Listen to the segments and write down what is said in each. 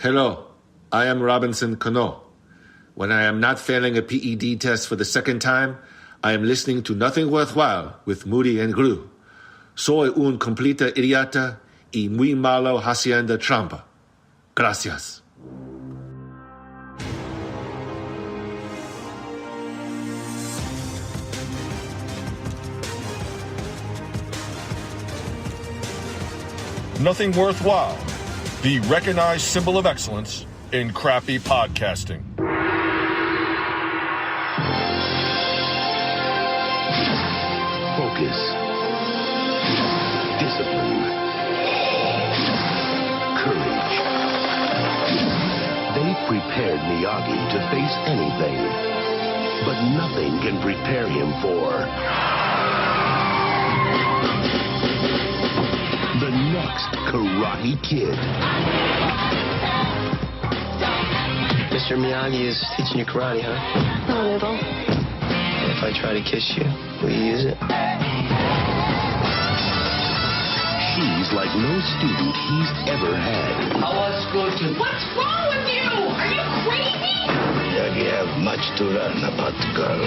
Hello, I am Robinson Cano. When I am not failing a PED test for the second time, I am listening to Nothing Worthwhile with Moody and Groo. Soy un completa idiota y muy malo hacienda trampa. Gracias. Nothing Worthwhile, the recognized symbol of excellence in crappy podcasting. Focus. Discipline. Courage. They prepared Miyagi to face anything, but nothing can prepare him for the next Karate Kid. Mr. Miyagi is teaching you karate, huh? A little. If I try to kiss you, will you use it? She's like no student he's ever had. How was school today? What's wrong with you? Are you crazy? Miyagi have much to learn about the girl.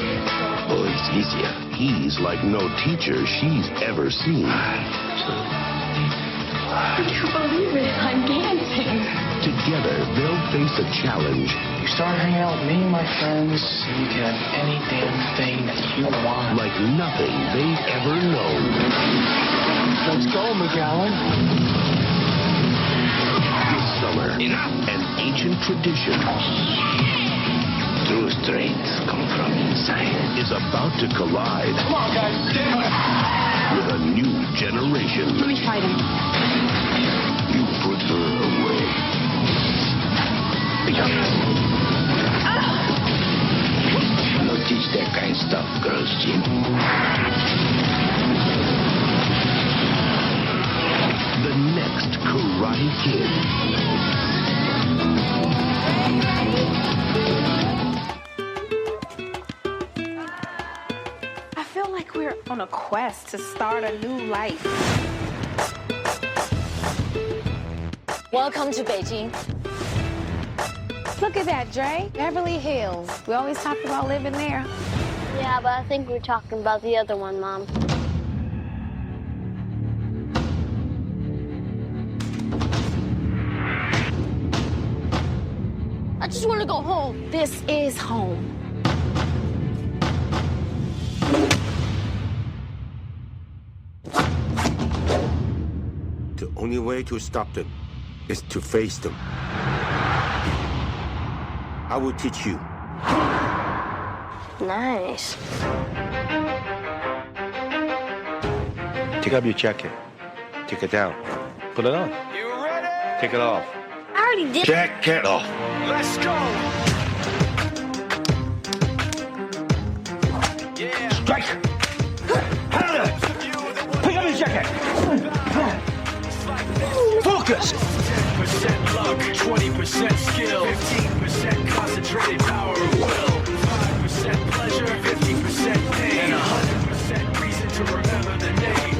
Oh, it's easier. He's like no teacher she's ever seen. Would you believe it? I'm dancing. Together, they'll face a challenge You start hanging out with me and my friends, and you can have any damn thing that you want. like nothing they've ever known. Let's go, McGowan. This summer, an ancient tradition True strength come from inside. is about to collide Come on, guys. with a new generation. Let me fight him. You put her away. No teach that kind of stuff, girls, Jim. The next Karate Kid. I feel like we're on a quest to start a new life. Welcome to Beijing. Look at that, Dre. Beverly Hills. We always talked about living there. Yeah, but I think we're talking about the other one, Mom. I just want to go home. This is home. The only way to stop them is to face them. I will teach you. Nice. Take off your jacket. Take it down. Put it on. You ready? Take it off. I already did. Jacket off. Let's go! Yeah. Strike! Pick up your jacket! Focus! 10% luck, 20% skill, 15% concentrated power of will, 5% pleasure, 50% pain, and 100% reason to remember the name.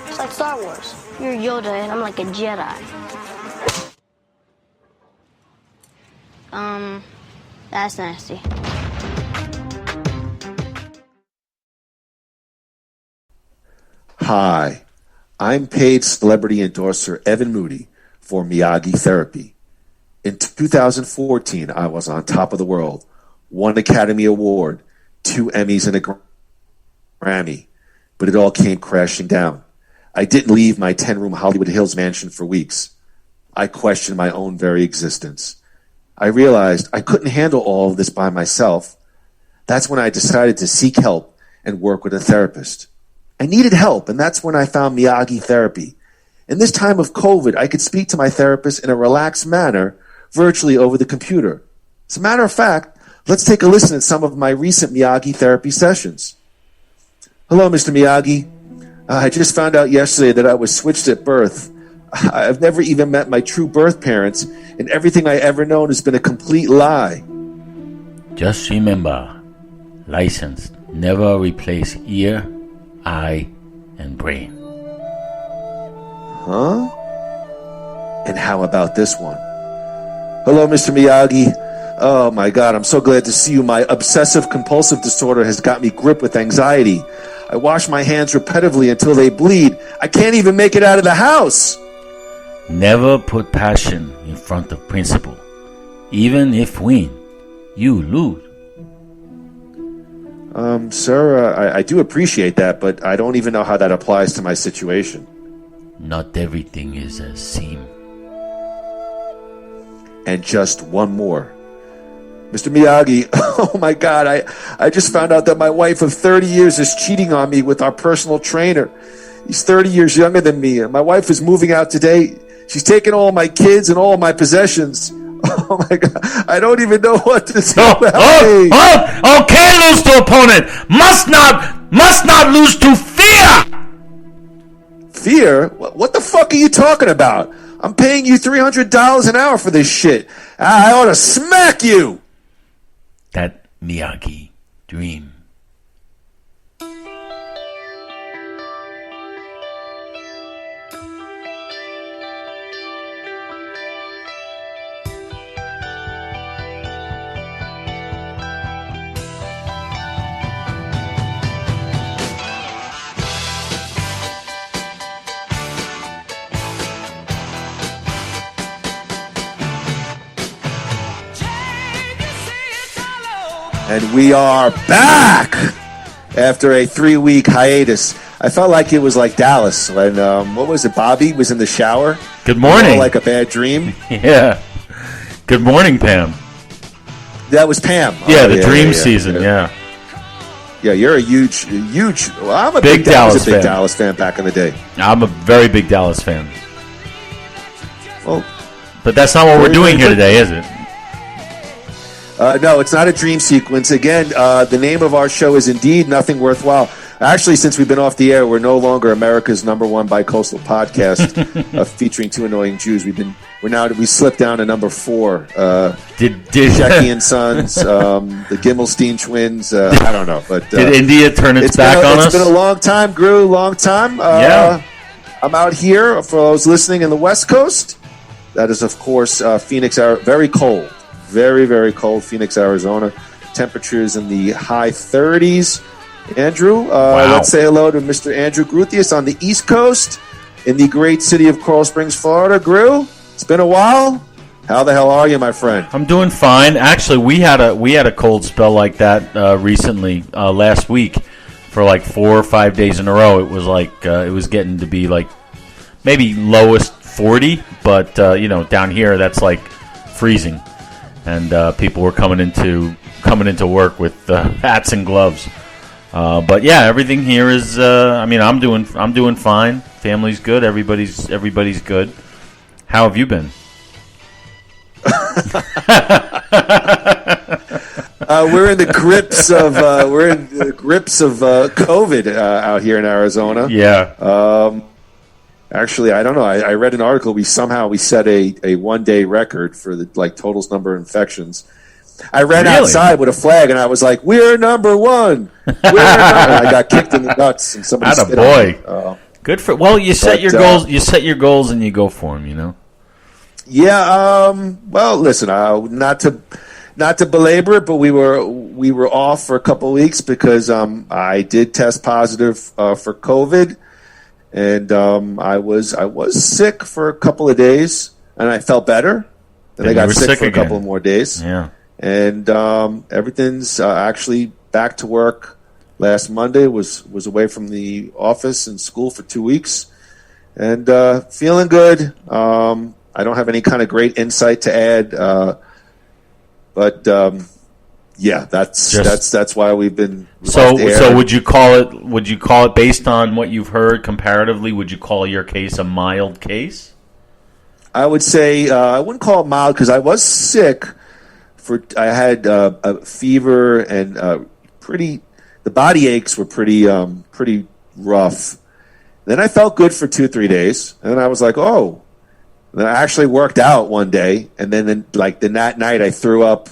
It's like Star Wars. You're Yoda and I'm like a Jedi. That's nasty. Hi, I'm paid celebrity endorser Evan Moody for Miyagi Therapy. In 2014, I was on top of the world, 1 Academy Award, 2 Emmys and a Grammy, but it all came crashing down. I didn't leave my 10-room Hollywood Hills mansion for weeks. I questioned my own very existence. I realized I couldn't handle all of this by myself. That's when I decided to seek help and work with a therapist. I needed help, and that's when I found Miyagi Therapy. In this time of COVID, I could speak to my therapist in a relaxed manner, virtually over the computer. As a matter of fact, let's take a listen at some of my recent Miyagi Therapy sessions. Hello, Mr. Miyagi. I just found out yesterday that I was switched at birth. I've never even met my true birth parents, and everything I ever known has been a complete lie. Just remember, license never replace ear, eye, and brain. Huh? And how about this one? Hello, Mr. Miyagi. Oh my God, I'm so glad to see you. My obsessive compulsive disorder has got me gripped with anxiety. I wash my hands repetitively until they bleed. I can't even make it out of the house. Never put passion in front of principle. Even if win, you lose. Sir, I do appreciate that, but I don't even know how that applies to my situation. Not everything is a seam. And just one more. Mr. Miyagi, oh my God, I just found out that my wife of 30 years is cheating on me with our personal trainer. He's 30 years younger than me, and my wife is moving out today. She's taking all my kids and all my possessions. Oh my God, I don't even know what to do about me. Okay, lose to opponent. Must not lose to fear. Fear? What the fuck are you talking about? I'm paying you $300 an hour for this shit. I ought to smack you. That Miyagi dream. And we are back after a 3-week hiatus. I felt like it was like Dallas when, what was it, Bobby was in the shower? Good morning. Like a bad dream. Yeah. Good morning, Pam. That was Pam. Yeah, the dream season, yeah. Yeah, you're a huge, well, I'm a big Dallas fan. Dallas fan back in the day. I'm a very big Dallas fan. Well, but that's not what we're doing here today, is it? No, it's not a dream sequence. Again, the name of our show is indeed Nothing Worthwhile. Actually, since we've been off the air, we're no longer America's #1 bicoastal podcast featuring two annoying Jews. We slipped down to number 4. Jackie and Sons, the Gimmelstein twins. I don't know, but did India turn its back on us? It's been a long time, Groo. Long time. Yeah. I'm out here for those listening in the West Coast. That is, of course, Phoenix, very cold. Very, very cold, Phoenix, Arizona. Temperatures in the high 30s. Andrew, wow. Let's say hello to Mr. Andrew Gruthius on the East Coast in the great city of Coral Springs, Florida. Groo, it's been a while. How the hell are you, my friend? I'm doing fine. Actually, we had a cold spell like that recently, last week, for like 4 or 5 days in a row. It was like it was getting to be like maybe lowest 40, but down here that's like freezing. And people were coming into work with hats and gloves. But yeah, everything here is. I'm doing fine. Family's good. Everybody's good. How have you been? We're in the grips of COVID out here in Arizona. Yeah. Actually, I don't know. I read an article. We set a one-day record for the totals number of infections. I ran outside with a flag and I was like, "We're number 1." I got kicked in the nuts and somebody spit on me. Good for. Well, you set your goals. You set your goals and you go for them. Yeah. Well, listen. Not to belabor it, but we were off for a couple of weeks because I did test positive for COVID. And I was sick for a couple of days, and I felt better. Then I got sick for a couple of more days. Yeah. And everything's actually back to work. Last Monday was away from the office and school for 2 weeks, and feeling good. I don't have any kind of great insight to add, but yeah, that's why we've been. So would you call it based on what you've heard comparatively? Would you call your case a mild case? I would say I wouldn't call it mild because I was sick. I had a fever and the body aches were pretty rough, Then I felt good for 2-3 days, and then I was like, oh. And then I actually worked out one day, and then like that night I threw up,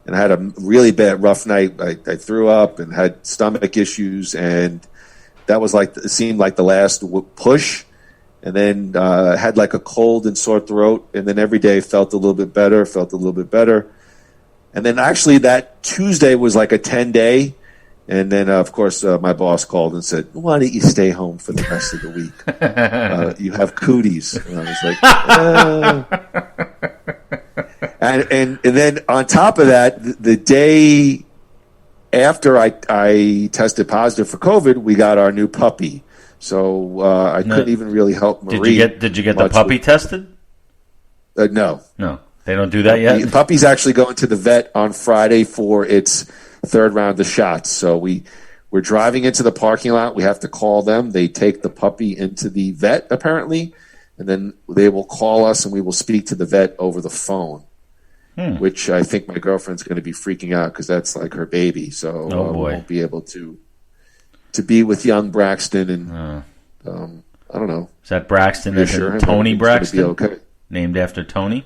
and I had a really rough night. I threw up and had stomach issues, and that was like it seemed like the last push. And then had like a cold and sore throat, and then every day felt a little bit better. And then actually that Tuesday was like a 10-day. And then, of course, my boss called and said, why don't you stay home for the rest of the week? You have cooties. And I was like, and then on top of that, the day after I tested positive for COVID, we got our new puppy. So I couldn't even really help Marie. Did you get the puppy tested? No. No, they don't do that yet? The puppy's actually going to the vet on Friday for its third round of shots. So we're driving into the parking lot. We have to call them. They take the puppy into the vet, apparently, and then they will call us, and we will speak to the vet over the phone, which I think my girlfriend's going to be freaking out because that's like her baby. So we won't be able to be with young Braxton. And I don't know. Is that Braxton? Reassure Tony Braxton? Be okay. Named after Tony?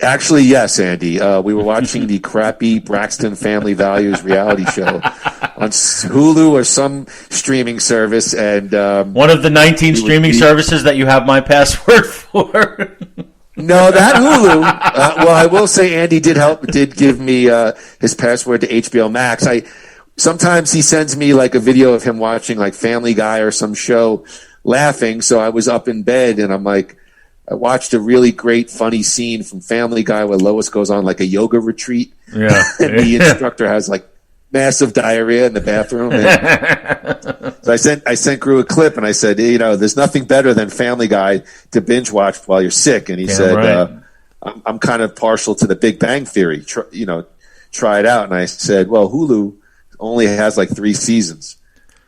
Actually, yes, Andy. We were watching the crappy Braxton Family Values reality show on Hulu or some streaming service, and one of the 19 streaming services that you have my password for. No, that Hulu. Well, I will say Andy did give me his password to HBO Max. Sometimes he sends me like a video of him watching like Family Guy or some show, laughing. So I was up in bed and I'm like. I watched a really great, funny scene from Family Guy where Lois goes on like a yoga retreat. Yeah. And the instructor has like massive diarrhea in the bathroom. So I sent Groo a clip and I said, there's nothing better than Family Guy to binge watch while you're sick. And he said, right. I'm kind of partial to the Big Bang Theory. Try it out. And I said, well, Hulu only has like 3 seasons.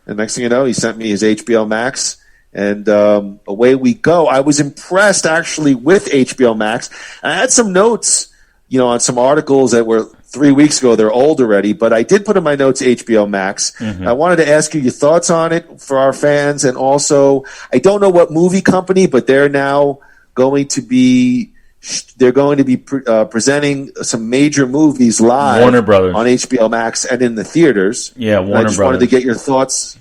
And next thing you know, he sent me his HBO Max. And away we go. I was impressed, actually, with HBO Max. I had some notes, on some articles that were 3 weeks ago. They're old already, but I did put in my notes HBO Max. Mm-hmm. I wanted to ask you your thoughts on it for our fans. And also, I don't know what movie company, but they're now going to be presenting some major movies live Warner Brothers. On HBO Max and in the theaters. Yeah, Warner Brothers. I just wanted to get your thoughts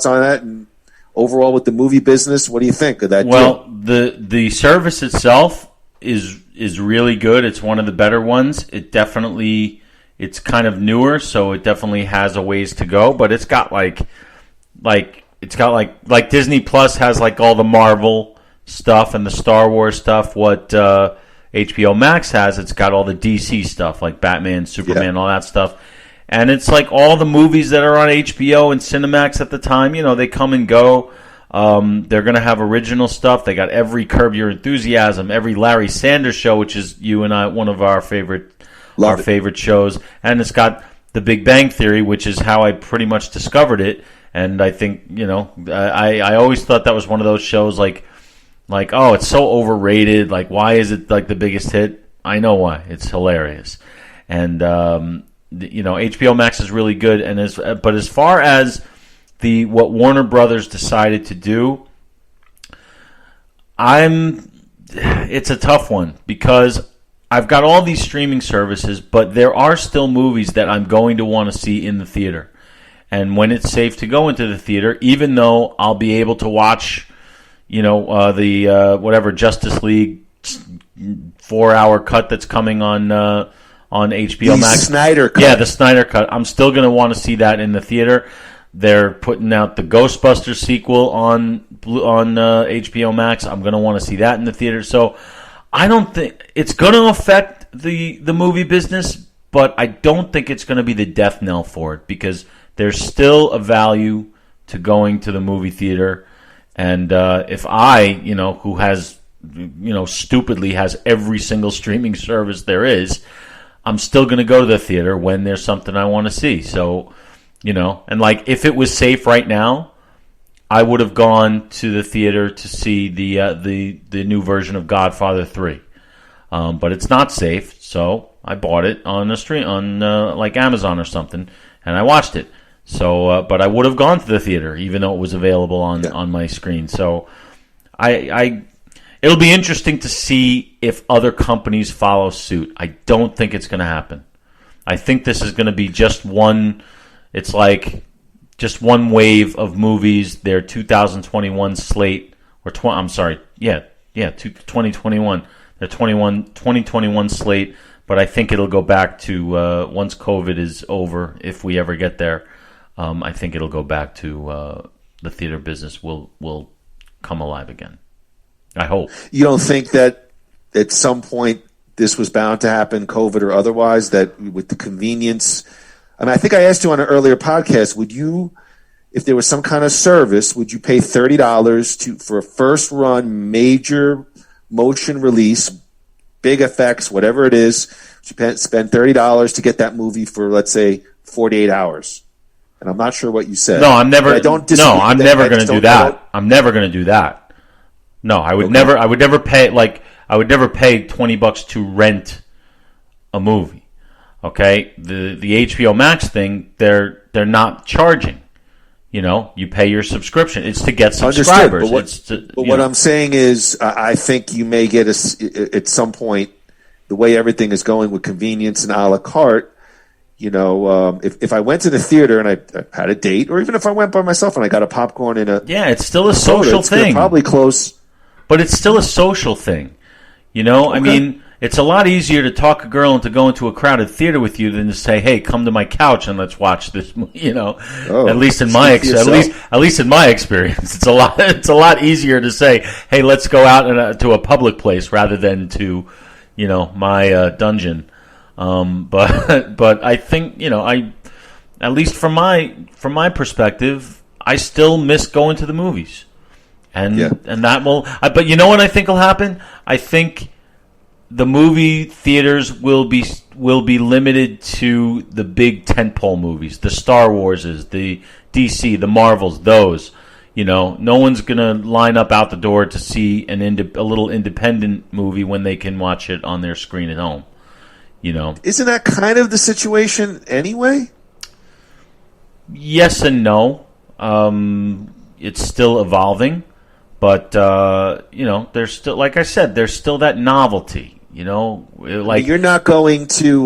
on that and overall, with the movie business, what do you think of that? Well, the service itself is really good. It's one of the better ones. It's kind of newer, so it definitely has a ways to go. But it's got like Disney Plus has like all the Marvel stuff and the Star Wars stuff. What HBO Max has, it's got all the DC stuff like Batman, Superman, all that stuff. And it's like all the movies that are on HBO and Cinemax at the time, they come and go. They're going to have original stuff. They got every Curb Your Enthusiasm, every Larry Sanders Show, which is you and I, one of our favorite shows. And it's got The Big Bang Theory, which is how I pretty much discovered it. And I think, I always thought that was one of those shows like, oh, it's so overrated. Like, why is it like the biggest hit? I know why. It's hilarious. And, HBO Max is really good, but as far as what Warner Brothers decided to do, it's a tough one because I've got all these streaming services, but there are still movies that I'm going to want to see in the theater. And when it's safe to go into the theater, even though I'll be able to watch, the Justice League 4-hour cut that's coming on HBO Max. The Snyder Cut. Yeah, the Snyder Cut. I'm still going to want to see that in the theater. They're putting out the Ghostbusters sequel on HBO Max. I'm going to want to see that in the theater. So I don't think it's going to affect the movie business, but I don't think it's going to be the death knell for it because there's still a value to going to the movie theater. And if I, who has, stupidly has every single streaming service there is, I'm still going to go to the theater when there's something I want to see. So, and like if it was safe right now, I would have gone to the theater to see the new version of Godfather 3. But it's not safe, so I bought it on a stream on like Amazon or something, and I watched it. So, but I would have gone to the theater even though it was available on my screen. So, it'll be interesting to see if other companies follow suit. I don't think it's going to happen. I think this is going to be just one. It's like just one wave of movies. Their 2021 slate, or 2021. Their 2021 slate. But I think it'll go back to once COVID is over, if we ever get there. I think it'll go back to the theater business will come alive again. I hope. You don't think that at some point this was bound to happen, COVID or otherwise, that with the convenience? I mean, I think I asked you on an earlier podcast, would you, if there was some kind of service, would you pay $30 for a first run major motion release, big effects, whatever it is, you spend $30 to get that movie for, let's say, 48 hours? And I'm not sure what you said. No, I'm never going to do that. I'm never going to do that. No, I would never. I would never pay $20 to rent a movie. Okay, the HBO Max thing, they're not charging. You pay your subscription. It's to get subscribers. But what I'm saying is, I think you may get at some point, the way everything is going with convenience and a la carte. If I went to the theater and I had a date, or even if I went by myself and I got a popcorn and it's still a social thing. Probably close. But it's still a social thing, I mean, it's a lot easier to talk a girl into going to a crowded theater with you than to say, "Hey, come to my couch and let's watch this." At least in my experience, it's a lot easier to say, "Hey, let's go out to a public place," rather than to, my dungeon. But I think at least from my perspective, I still miss going to the movies. And that will, but you know what I think will happen? I think the movie theaters will be limited to the big tentpole movies, the Star Warses, the DC, the Marvels, those. No one's gonna line up out the door to see a little independent movie when they can watch it on their screen at home. Isn't that kind of the situation anyway? Yes and no. It's still evolving. But, there's still, like I said, there's still that novelty, you're not going to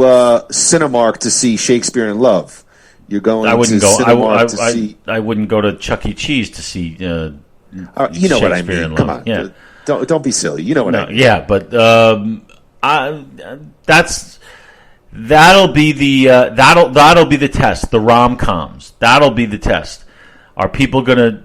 Cinemark to see Shakespeare in Love. You're going Cinemark to see... I wouldn't go to Chuck E. Cheese to see you know Shakespeare what I mean. in Love. Come on. Yeah. Don't be silly. You know what I mean. Yeah, but that'll be the test, the rom-coms. That'll be the test. Are people gonna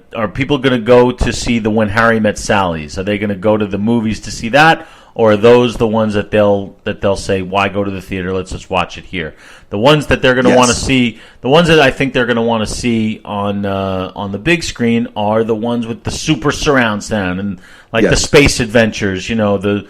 go to see the When Harry Met Sally's? Are they gonna go to the movies to see that, or are those the ones that they'll say, why go to the theater? Let's just watch it here. The ones that they're gonna want to see, the ones that I think they're gonna want to see on the big screen are the ones with the super surround sound and the space adventures. The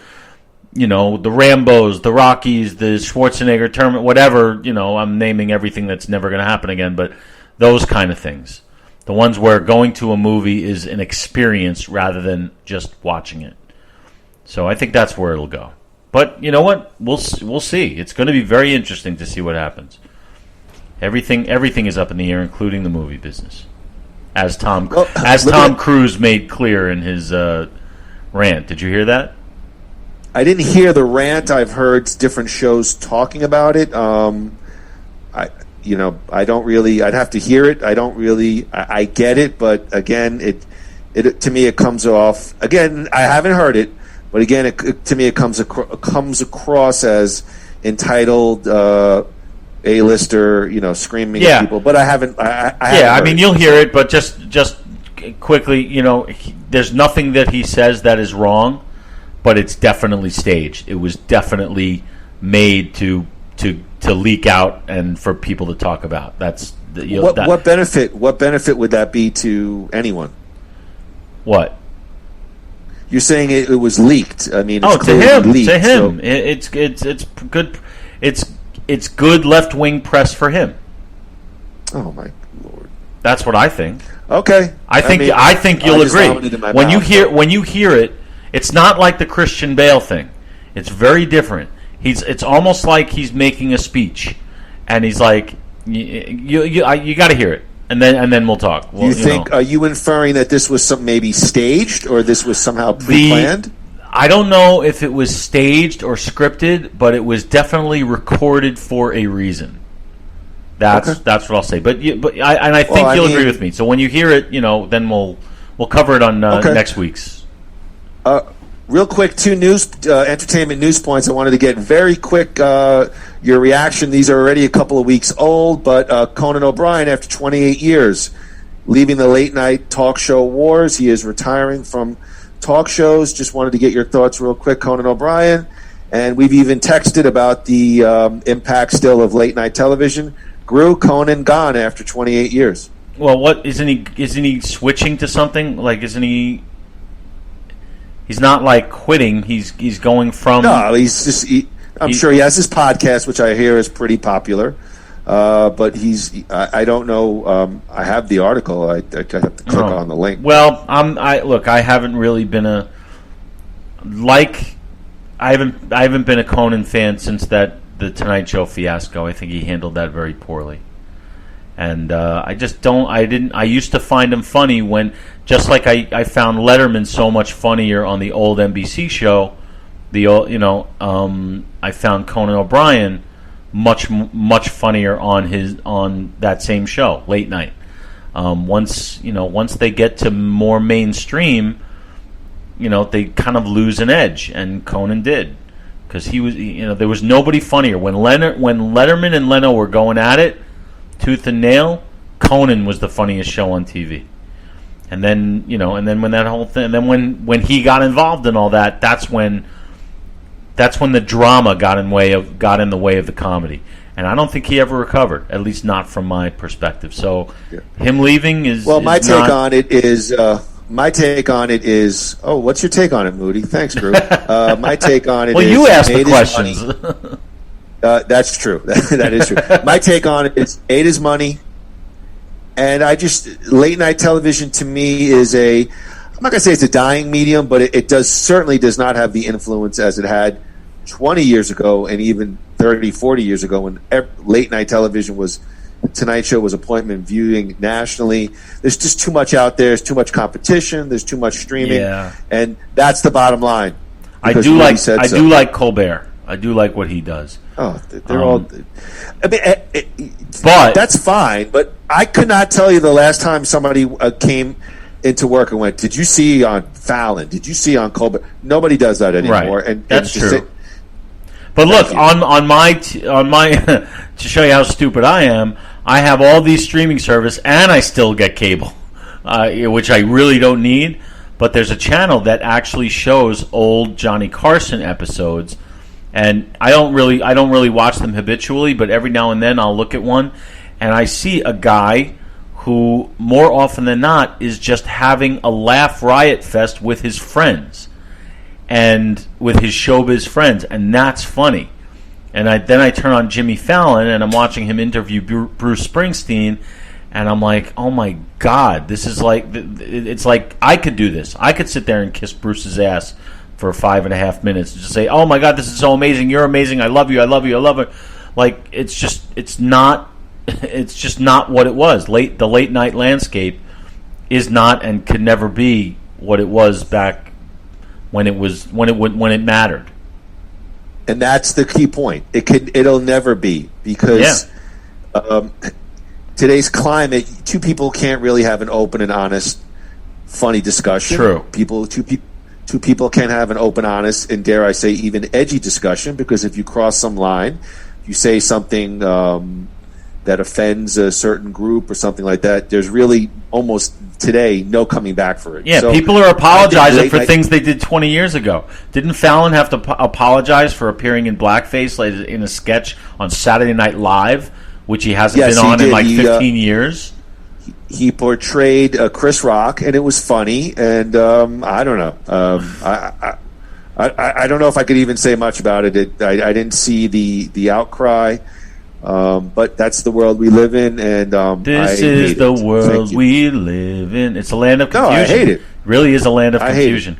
Rambos, the Rockies, the Schwarzenegger tournament, whatever. I'm naming everything that's never gonna happen again, but those kind of things. The ones where going to a movie is an experience rather than just watching it. So I think that's where it'll go. But you know what? We'll see. It's going to be very interesting to see what happens. Everything is up in the air, including the movie business, as Tom Cruise made clear in his rant. Did you hear that? I didn't hear the rant. I've heard different shows talking about it. I don't really. I'd have to hear it. I don't really. I get it, but again, it to me it comes off. Again, I haven't heard it, but again, to me it comes across as entitled A-lister, screaming at people. But I haven't. I mean, you'll hear it, but just quickly, there's nothing that he says that is wrong, but it's definitely staged. It was definitely made to leak out and for people to talk about. That's what benefit? What benefit would that be to anyone? What? You're saying it was leaked. I mean, it's to him. Leaked, to him, so. It's good. It's good left wing press for him. Oh my Lord! That's what I think. Okay, I think you'll agree when you hear it. It's not like the Christian Bale thing. It's very different. It's almost like he's making a speech, and he's like, you got to hear it. and then we'll talk. Well, you think? Are you inferring that this was maybe staged, or this was somehow pre-planned? I don't know if it was staged or scripted, but it was definitely recorded for a reason. That's what I'll say. But I think you'll agree with me. So when you hear it, then we'll cover it on next week's. Real quick, 2 entertainment news points. I wanted to get very quick your reaction. These are already a couple of weeks old, but Conan O'Brien, after 28 years, leaving the late night talk show wars, he is retiring from talk shows. Just wanted to get your thoughts real quick, Conan O'Brien. And we've even texted about the impact still of late night television. Groo, Conan gone after 28 years. Well, what isn't he switching to something? Like, isn't he? He's not like quitting. He's going from. No, he's just. I'm sure he has his podcast, which I hear is pretty popular. But I don't know. I have the article. I have to click on the link. Well, I haven't really been I haven't been a Conan fan since the Tonight Show fiasco. I think he handled that very poorly. And I used to find him funny when, just like I found Letterman so much funnier on the old NBC show, I found Conan O'Brien much funnier on that same show, late night. Once they get to more mainstream, they kind of lose an edge, and Conan did, because he was, there was nobody funnier when Letterman and Leno were going at it, tooth and nail. Conan was the funniest show on TV, and then when that whole thing, and then when he got involved in all that, that's when the drama got in the way of the comedy, and I don't think he ever recovered, at least not from my perspective. So him leaving is my take on it is. Oh, what's your take on it, Moody? Thanks, Groo. My take on it is... Well, you asked the questions. That's true. That is true. My take on it is made his money. And late night television to me is I'm not going to say it's a dying medium, but it certainly does not have the influence as it had 20 years ago and even 30, 40 years ago when late night television was... The Tonight Show was appointment viewing nationally. There's just too much out there. There's too much competition. There's too much streaming, and that's the bottom line. I do like Colbert. I do like what he does. Oh, they're all. I mean, but that's fine. But I could not tell you the last time somebody came into work and went, "Did you see on Fallon? Did you see on Colbert?" Nobody does that anymore. Right. And that's true. But look, on my to show you how stupid I am, I have all these streaming service and I still get cable, which I really don't need. But there's a channel that actually shows old Johnny Carson episodes, and I don't really watch them habitually, but every now and then I'll look at one, and I see a guy who more often than not is just having a laugh riot fest with his friends. And with his showbiz friends, and that's funny. And then I turn on Jimmy Fallon, and I'm watching him interview Bruce Springsteen, and I'm like, oh my God, this is like, it's like I could do this. I could sit there and kiss Bruce's ass for 5.5 minutes and just say, oh my God, this is so amazing, you're amazing, I love you, I love you, I love it. Like, it's just not what it was. The late night landscape is not and could never be what it was back when it mattered. And that's the key point. It'll never be, because today's climate, two people can't really have an open and honest, funny discussion. True. Two people can't have an open, honest, and dare I say even edgy discussion, because if you cross some line, you say something that offends a certain group or something like that, there's really almost today no coming back for it. Yeah, so people are apologizing for things they did 20 years ago. Didn't Fallon have to apologize for appearing in blackface in a sketch on Saturday Night Live, which he hasn't been on in like 15 years? He portrayed Chris Rock, and it was funny, and I don't know. I don't know if I could even say much about it. I didn't see the outcry. But that's the world we live in, and this is the world we live in. It's a land of confusion. No, I hate it. Really is a land of confusion.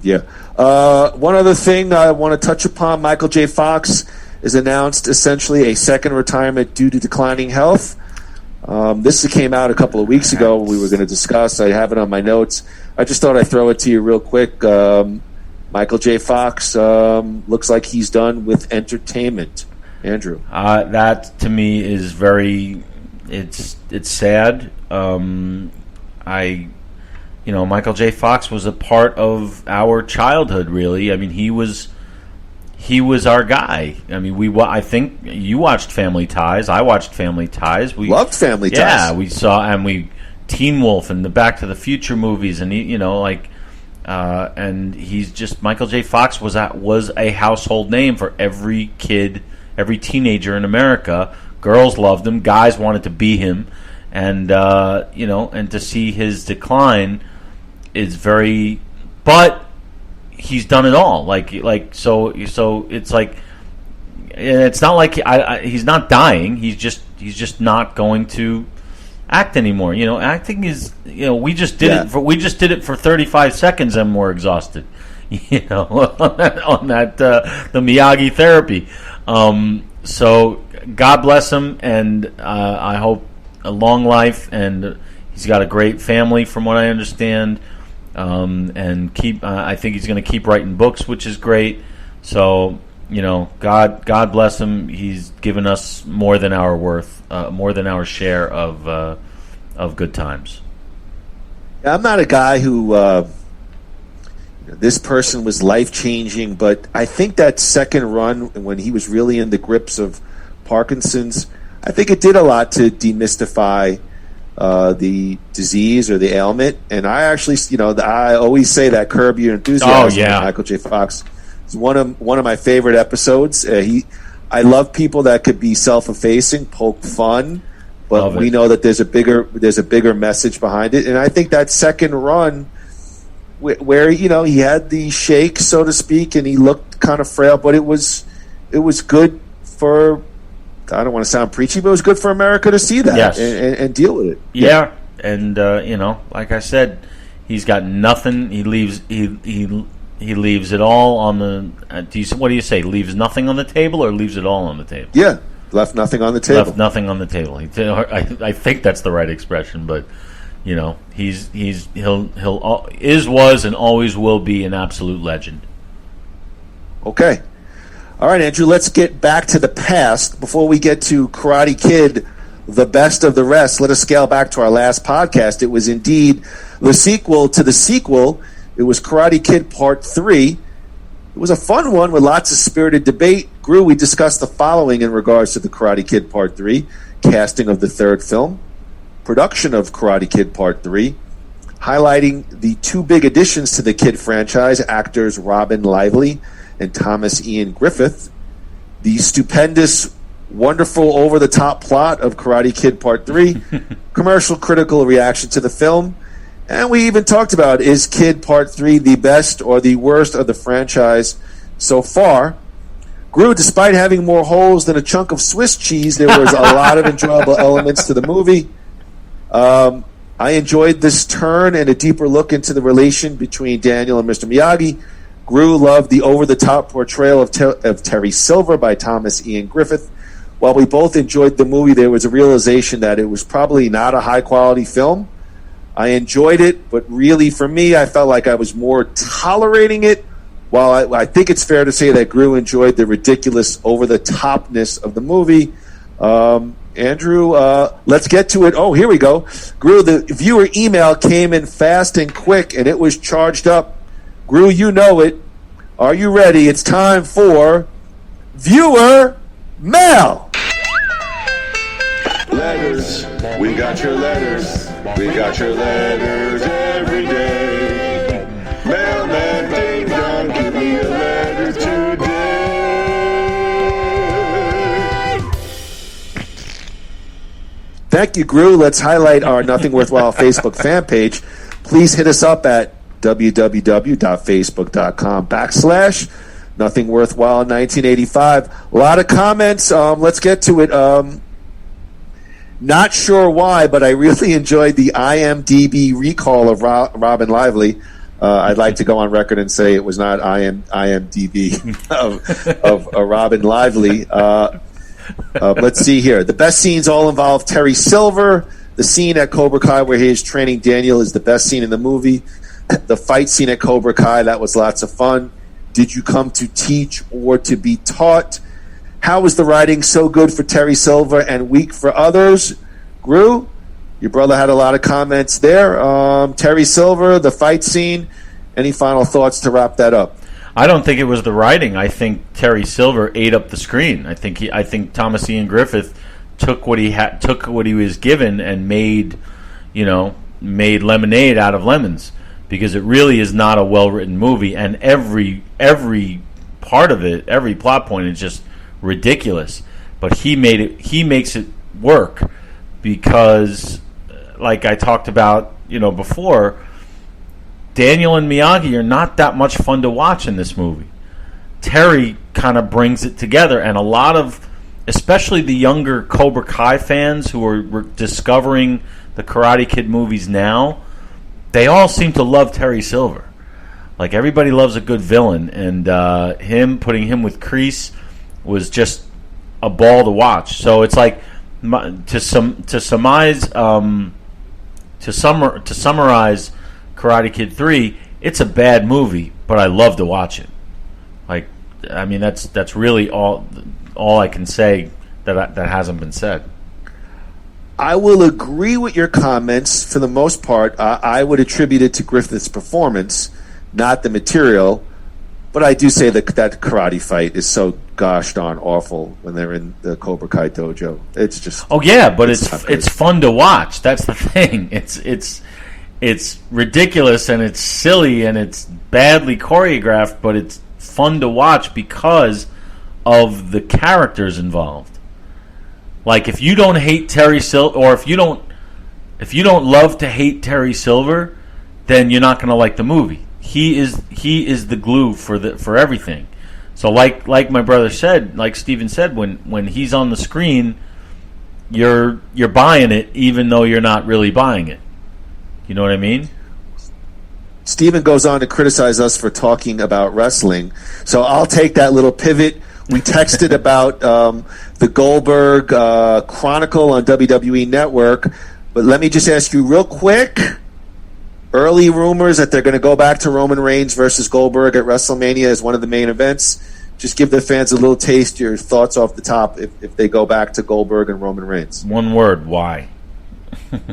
Yeah. One other thing I want to touch upon: Michael J. Fox has announced essentially a second retirement due to declining health. This came out a couple of weeks ago. We were going to discuss. I have it on my notes. I just thought I'd throw it to you real quick. Michael J. Fox looks like he's done with entertainment. Andrew, that to me is very. It's sad. Michael J. Fox was a part of our childhood. Really, I mean, he was our guy. I mean, I think you watched Family Ties. I watched Family Ties. We loved Family Ties. Yeah, we saw Teen Wolf and the Back to the Future movies, and and he's just Michael J. Fox was a household name for every kid, every teenager in America. Girls loved him, guys wanted to be him, and and to see his decline is very. But he's done it all. So it's like it's not like he's not dying. He's just not going to act anymore. Acting is we just did it for 35 seconds and we're exhausted. On that the Miyagi therapy. So God bless him, and I hope a long life, and he's got a great family from what I understand. And I think he's going to keep writing books, which is great. So, God bless him. He's given us more than our worth, more than our share of good times. I'm not a guy who this person was life-changing, but I think that second run when he was really in the grips of Parkinson's, I think it did a lot to demystify the disease or the ailment. And I actually, I always say that Curb Your Enthusiasm. Oh, yeah. Michael J. Fox is one of my favorite episodes. I love people that could be self-effacing, poke fun, but we know that there's a bigger message behind it. And I think that second run, where he had the shakes, so to speak, and he looked kind of frail, but it was good for. I don't want to sound preachy, but it was good for America to see that. Yes. and deal with it. Yeah. And like I said, he's got nothing. He leaves leaves it all on the. What do you say? Leaves nothing on the table, or leaves it all on the table? Yeah, left nothing on the table. Left nothing on the table. I think that's the right expression, but he'll was and always will be an absolute legend. Okay. All right, Andrew, let's get back to the past. Before we get to Karate Kid, the best of the rest, let us scale back to our last podcast. It was indeed the sequel to the sequel. It was Karate Kid Part 3. It was a fun one with lots of spirited debate. Groo, we discussed the following in regards to the Karate Kid Part 3, casting of the third film, production of Karate Kid Part 3, highlighting the two big additions to the Kid franchise, actors Robin Lively and Thomas Ian Griffith, the stupendous, wonderful, over-the-top plot of Karate Kid Part 3, commercial critical reaction to the film, and we even talked about, is Kid Part 3 the best or the worst of the franchise so far? Groo, despite having more holes than a chunk of Swiss cheese, there was a lot of enjoyable elements to the movie. I enjoyed this turn and a deeper look into the relation between Daniel and Mr. Miyagi. Groo loved the over-the-top portrayal of Terry Silver by Thomas Ian Griffith. While we both enjoyed the movie, there was a realization that it was probably not a high-quality film. I enjoyed it, but really, for me, I felt like I was more tolerating it, while I think it's fair to say that Groo enjoyed the ridiculous over-the-topness of the movie. Andrew, let's get to it. Oh, here we go. Groo, the viewer email came in fast and quick, and it was charged up. Groo, you know it. Are you ready? It's time for Viewer Mail. Letters. We got your letters. We got your letters every day. Mailman Ding Dong, give me a letter today. Thank you, Groo. Let's highlight our Nothing Worthwhile Facebook fan page. Please hit us up at www.facebook.com/nothingworthwhile1985. A lot of comments. Let's get to it. Not sure why, but I really enjoyed the IMDb recall of Robin Lively. I'd like to go on record and say it was not IMDb of Robin Lively. Let's see here. The best scenes all involve Terry Silver. The scene at Cobra Kai where he is training Daniel is the best scene in the movie. The fight scene at Cobra Kai, that was lots of fun. Did you come to teach or to be taught? How was the writing so good for Terry Silver and weak for others? Groo, your brother had a lot of comments there. Terry Silver, the fight scene. Any final thoughts to wrap that up? I don't think it was the writing. I think Terry Silver ate up the screen. I think Thomas Ian Griffith took what he was given and made lemonade out of lemons, because it really is not a well-written movie, and every part of it, every plot point is just ridiculous. But he makes it work because, like I talked about, before, Daniel and Miyagi are not that much fun to watch in this movie. Terry kind of brings it together, and a lot of, especially the younger Cobra Kai fans who are discovering the Karate Kid movies now, they all seem to love Terry Silver. Like, everybody loves a good villain, and putting him with Kreese was just a ball to watch. So it's like, to summarize Karate Kid 3, it's a bad movie, but I love to watch it. That's really all I can say that hasn't been said. I will agree with your comments for the most part. I would attribute it to Griffith's performance, not the material. But I do say that karate fight is so gosh darn awful when they're in the Cobra Kai dojo. It's just but it's fun to watch. That's the thing. It's ridiculous and it's silly and it's badly choreographed, but it's fun to watch because of the characters involved. Like, if you don't hate Terry Silver, or if you don't love to hate Terry Silver, then you're not going to like the movie. He is the glue for everything. So like my brother said, like Steven said, when he's on the screen, you're buying it even though you're not really buying it. You know what I mean? Steven goes on to criticize us for talking about wrestling. So I'll take that little pivot. We texted about the Goldberg Chronicle on WWE Network. But let me just ask you real quick. Early rumors that they're going to go back to Roman Reigns versus Goldberg at WrestleMania as one of the main events. Just give the fans a little taste, your thoughts off the top if they go back to Goldberg and Roman Reigns. One word, why?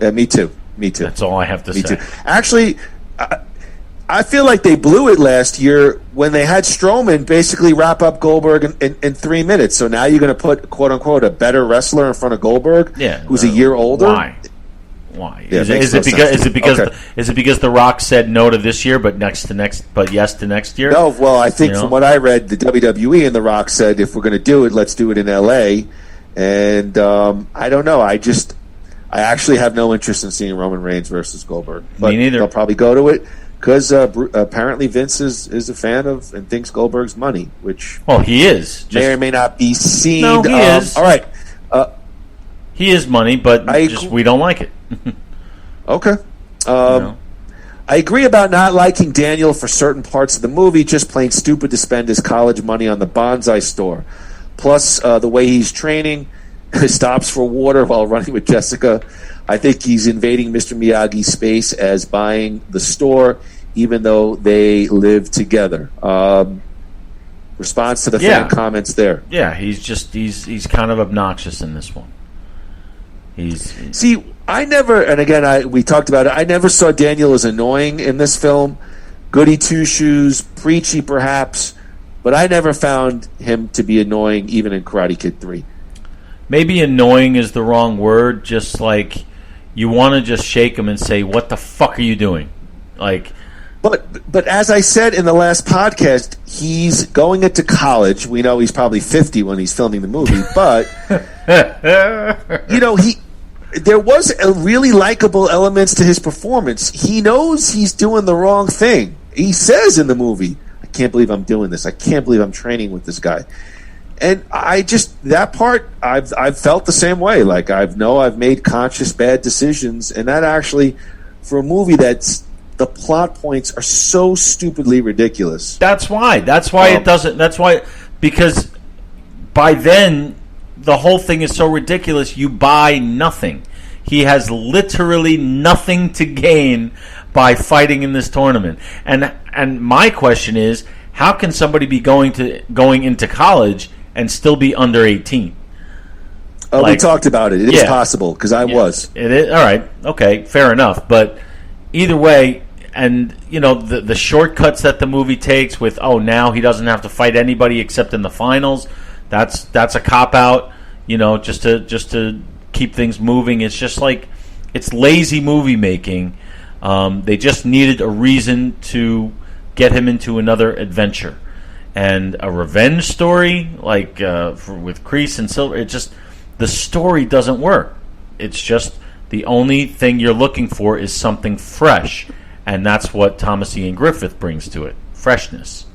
Yeah, me too. That's all I have to say. Too. Actually, I feel like they blew it last year when they had Strowman basically wrap up Goldberg in 3 minutes. So now you're going to put, quote-unquote, a better wrestler in front of Goldberg who's a year older? Why? Yeah, is it because The Rock said no to this year but yes to next year? No, well, I think from what I read, the WWE and The Rock said if we're going to do it, let's do it in LA. And I don't know. I actually have no interest in seeing Roman Reigns versus Goldberg. But me neither. They'll probably go to it because apparently Vince is a fan of and thinks Goldberg's money, which he is. May or may not be seen. No, he is. All right. He is money, but we don't like it. Okay. I agree about not liking Daniel for certain parts of the movie, just plain stupid to spend his college money on the bonsai store. Plus, the way he's training, stops for water while running with Jessica. I think he's invading Mr. Miyagi's space as buying the store, even though they live together. Response to the fan comments there. Yeah, he's kind of obnoxious in this one. I never, and again, we talked about it, I never saw Daniel as annoying in this film. Goody two-shoes, preachy perhaps, but I never found him to be annoying even in Karate Kid 3. Maybe annoying is the wrong word, just like you want to just shake him and say, what the fuck are you doing? But as I said in the last podcast, he's going into college. We know he's probably 50 when he's filming the movie, but there was a really likable elements to his performance. He knows he's doing the wrong thing. He says in the movie, I can't believe I'm doing this. I can't believe I'm training with this guy. And that part, I've felt the same way. Like, I've made conscious bad decisions. And that actually, for a movie the plot points are so stupidly ridiculous. That's why it doesn't, because by then, the whole thing is so ridiculous, you buy nothing. He has literally nothing to gain by fighting in this tournament. And my question is, how can somebody be going into college and still be under 18? We talked about it. It is possible, because I was. It is. All right. Okay. Fair enough. But either way, and the shortcuts that the movie takes with, now he doesn't have to fight anybody except in the finals. That's a cop out. Just to keep things moving. It's just like, it's lazy movie making. They just needed a reason to get him into another adventure, and a revenge story with Kreese and Silver. The story doesn't work. It's just the only thing you're looking for is something fresh, and that's what Thomas Ian Griffith brings to it: freshness.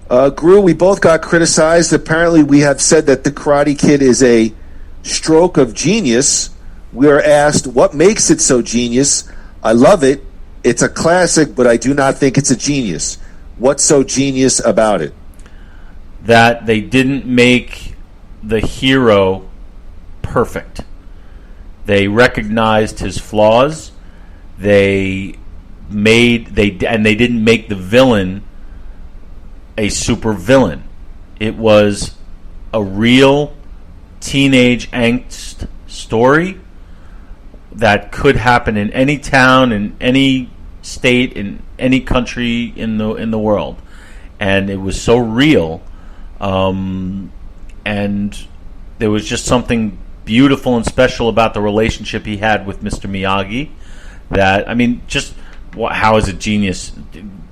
Groo, we both got criticized. Apparently, we have said that The Karate Kid is a stroke of genius. We are asked, what makes it so genius? I love it. It's a classic, but I do not think it's a genius. What's so genius about it? That they didn't make the hero perfect. They recognized his flaws. They didn't make the villain a super villain. It was a real teenage angst story that could happen in any town, in any state, in any country in the world, and it was so real. And there was just something beautiful and special about the relationship he had with Mr. Miyagi. How is it genius?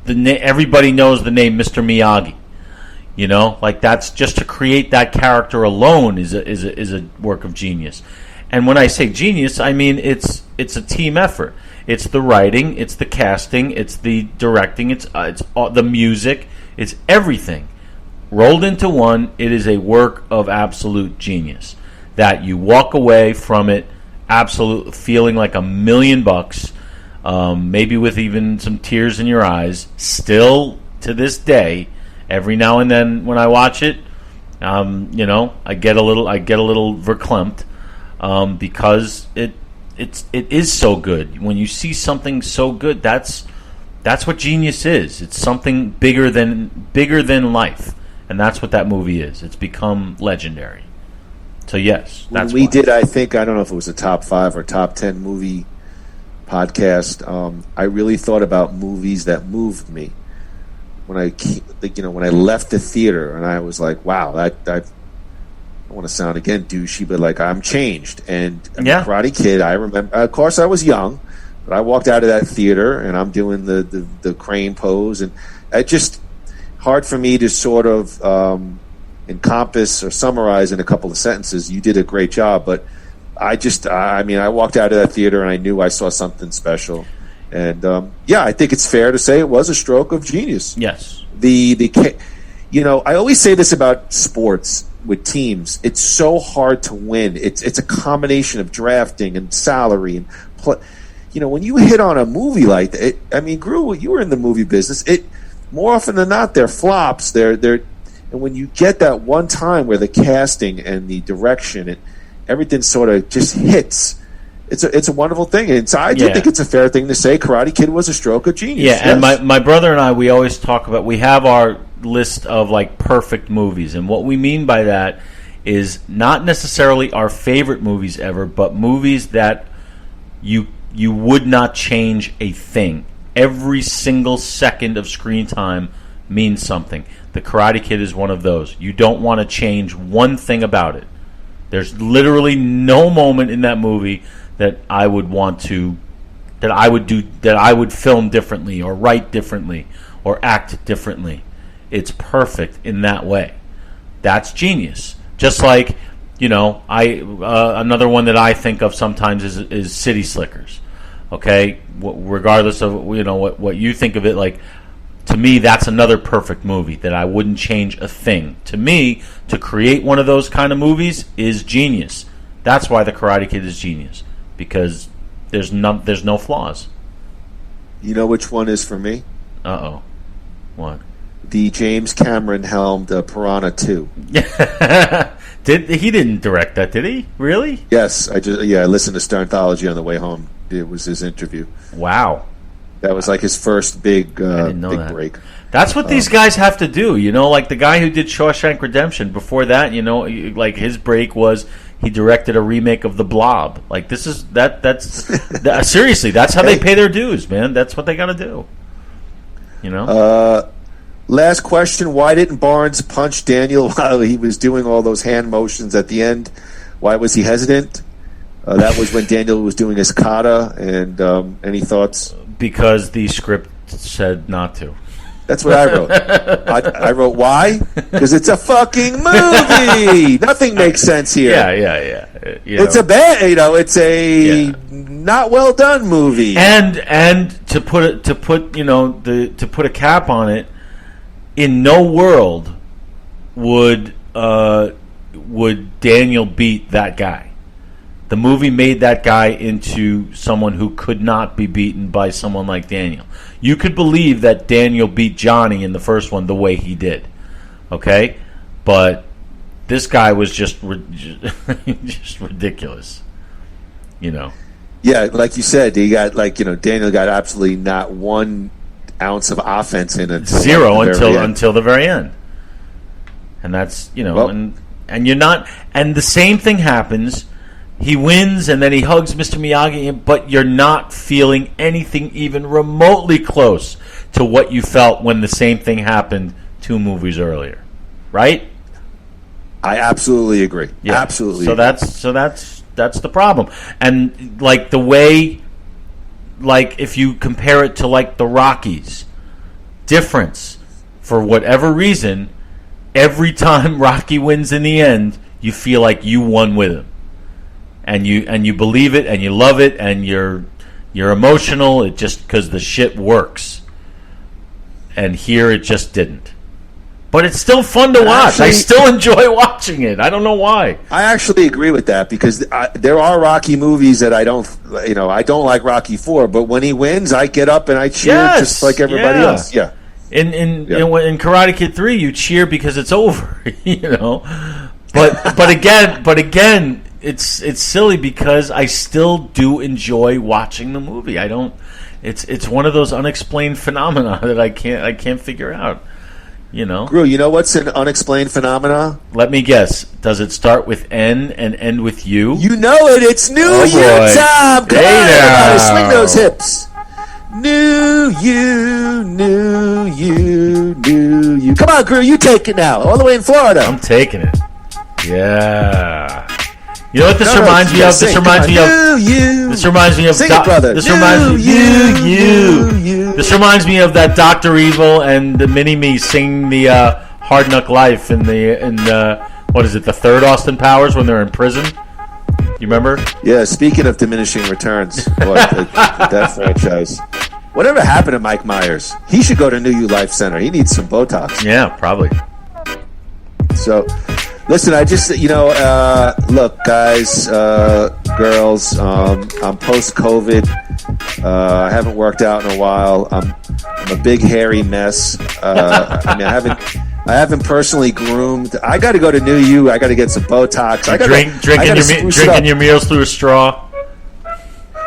Everybody knows the name Mr. Miyagi. That's just to create that character alone is a work of genius. And when I say genius, I mean it's a team effort. It's the writing, it's the casting, it's the directing, it's the music, it's everything rolled into one. It is a work of absolute genius that you walk away from it absolutely feeling like $1 million, maybe with even some tears in your eyes. Still to this day, every now and then when I watch it, I get a little verklempt because it is so good. When you see something so good, that's what genius is. It's something bigger than life. And that's what that movie is. It's become legendary. So yes, that's we did. I think, I don't know if it was a top 5 or top 10 movie podcast. I really thought about movies that moved me when I left the theater, and I was like, wow, I don't want to sound again douchey, but I'm changed. And Karate Kid, I remember. Of course, I was young, but I walked out of that theater, and I'm doing the crane pose, and it just hard for me to sort of encompass or summarize in a couple of sentences. You did a great job, but I walked out of that theater and I knew I saw something special. And I think it's fair to say it was a stroke of genius. Yes. I always say this about sports with teams. It's so hard to win. It's a combination of drafting and salary and when you hit on a movie like that. Groo, you were in the movie business. More often than not, they're flops. And when you get that one time where the casting and the direction and everything sort of just hits, it's a wonderful thing. And so I do think it's a fair thing to say Karate Kid was a stroke of genius. Yeah, yes. And my brother and I, we always talk about, we have our list of perfect movies, and what we mean by that is not necessarily our favorite movies ever, but movies that you would not change a thing. Every single second of screen time means something. The Karate Kid is one of those. You don't want to change one thing about it. There's literally no moment in that movie that I would film differently or write differently or act differently. It's perfect in that way. That's genius. Just like, another one that I think of sometimes is City Slickers. Okay, regardless of what you think of it, to me, that's another perfect movie that I wouldn't change a thing. To me, to create one of those kind of movies is genius. That's why The Karate Kid is genius, because there's no flaws. You know which one is for me? Uh-oh. What? The James Cameron helmed Piranha 2. Did He didn't direct that, did he? Really? Yes, I listened to Sternthology on the way home. It was his interview. Wow. That was like his first big break. That's what these guys have to do, like the guy who did Shawshank Redemption. Before that, like his break was he directed a remake of The Blob. Like that's seriously, that's how they pay their dues, man. That's what they got to do. Last question, why didn't Barnes punch Daniel while he was doing all those hand motions at the end? Why was he hesitant? That was when Daniel was doing his kata, and any thoughts? Because the script said not to. That's what I wrote. I wrote, why? Because it's a fucking movie. Nothing makes sense here. Yeah. It's a not well done movie. And to put a cap on it, in no world would Daniel beat that guy. The movie made that guy into someone who could not be beaten by someone like Daniel. You could believe that Daniel beat Johnny in the first one the way he did, okay? But this guy was just ridiculous, Yeah, like you said, Daniel got absolutely not 1 ounce of offense in it. Zero until the very end. And that's, and you're not, and the same thing happens. He wins, and then he hugs Mr. Miyagi, but you're not feeling anything even remotely close to what you felt when the same thing happened 2 movies earlier, right? I absolutely agree. Yeah. Absolutely. So that's the problem. And like the way, like if you compare it to like the Rockies, difference for whatever reason, every time Rocky wins in the end, you feel like you won with him. And you believe it, and you love it, and you're emotional. It just because the shit works, and here it just didn't. But it's still fun to watch. I still enjoy watching it. I don't know why. I actually agree with that because there are Rocky movies that I don't like Rocky 4, but when he wins, I get up and I cheer just like everybody else. Yeah. In Karate Kid 3, you cheer because it's over. But again. It's silly because I still do enjoy watching the movie. I don't. It's one of those unexplained phenomena that I can't figure out. Groo, you know what's an unexplained phenomena? Let me guess. Does it start with N and end with U? You know it. It's New Year time. Come on, everybody, swing those hips. New you. Come on, Groo, you take it now. All the way in Florida. I'm taking it. Yeah. You know what this reminds me of? This reminds me of. Sing it, brother. This reminds me of that Dr. Evil and the Mini-Me singing the Hard Knock Life in what is it? The third Austin Powers when they're in prison. You remember? Yeah. Speaking of diminishing returns, that franchise. Whatever happened to Mike Myers? He should go to New You Life Center. He needs some Botox. Yeah, probably. So. Listen, I just, look, guys, girls, I'm post-COVID. I haven't worked out in a while. I'm a big hairy mess. I haven't personally groomed. I got to go to New You. I got to get some Botox. Drinking your meals through a straw.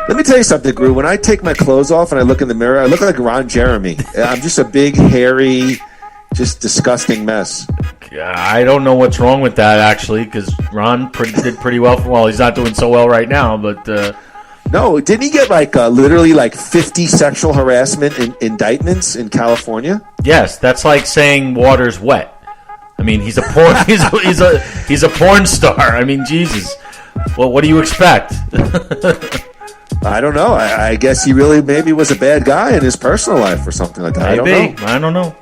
Let me tell you something, Groo. When I take my clothes off and I look in the mirror, I look like Ron Jeremy. I'm just a big, hairy, just disgusting mess. I don't know what's wrong with that, actually, because Ron did pretty well. Well, he's not doing so well right now, but... No, didn't he get literally 50 sexual harassment indictments in California? Yes, that's like saying water's wet. I mean, he's a porn he's a porn star. I mean, Jesus. Well, what do you expect? I don't know. I guess he really maybe was a bad guy in his personal life or something like that. Maybe. I don't know.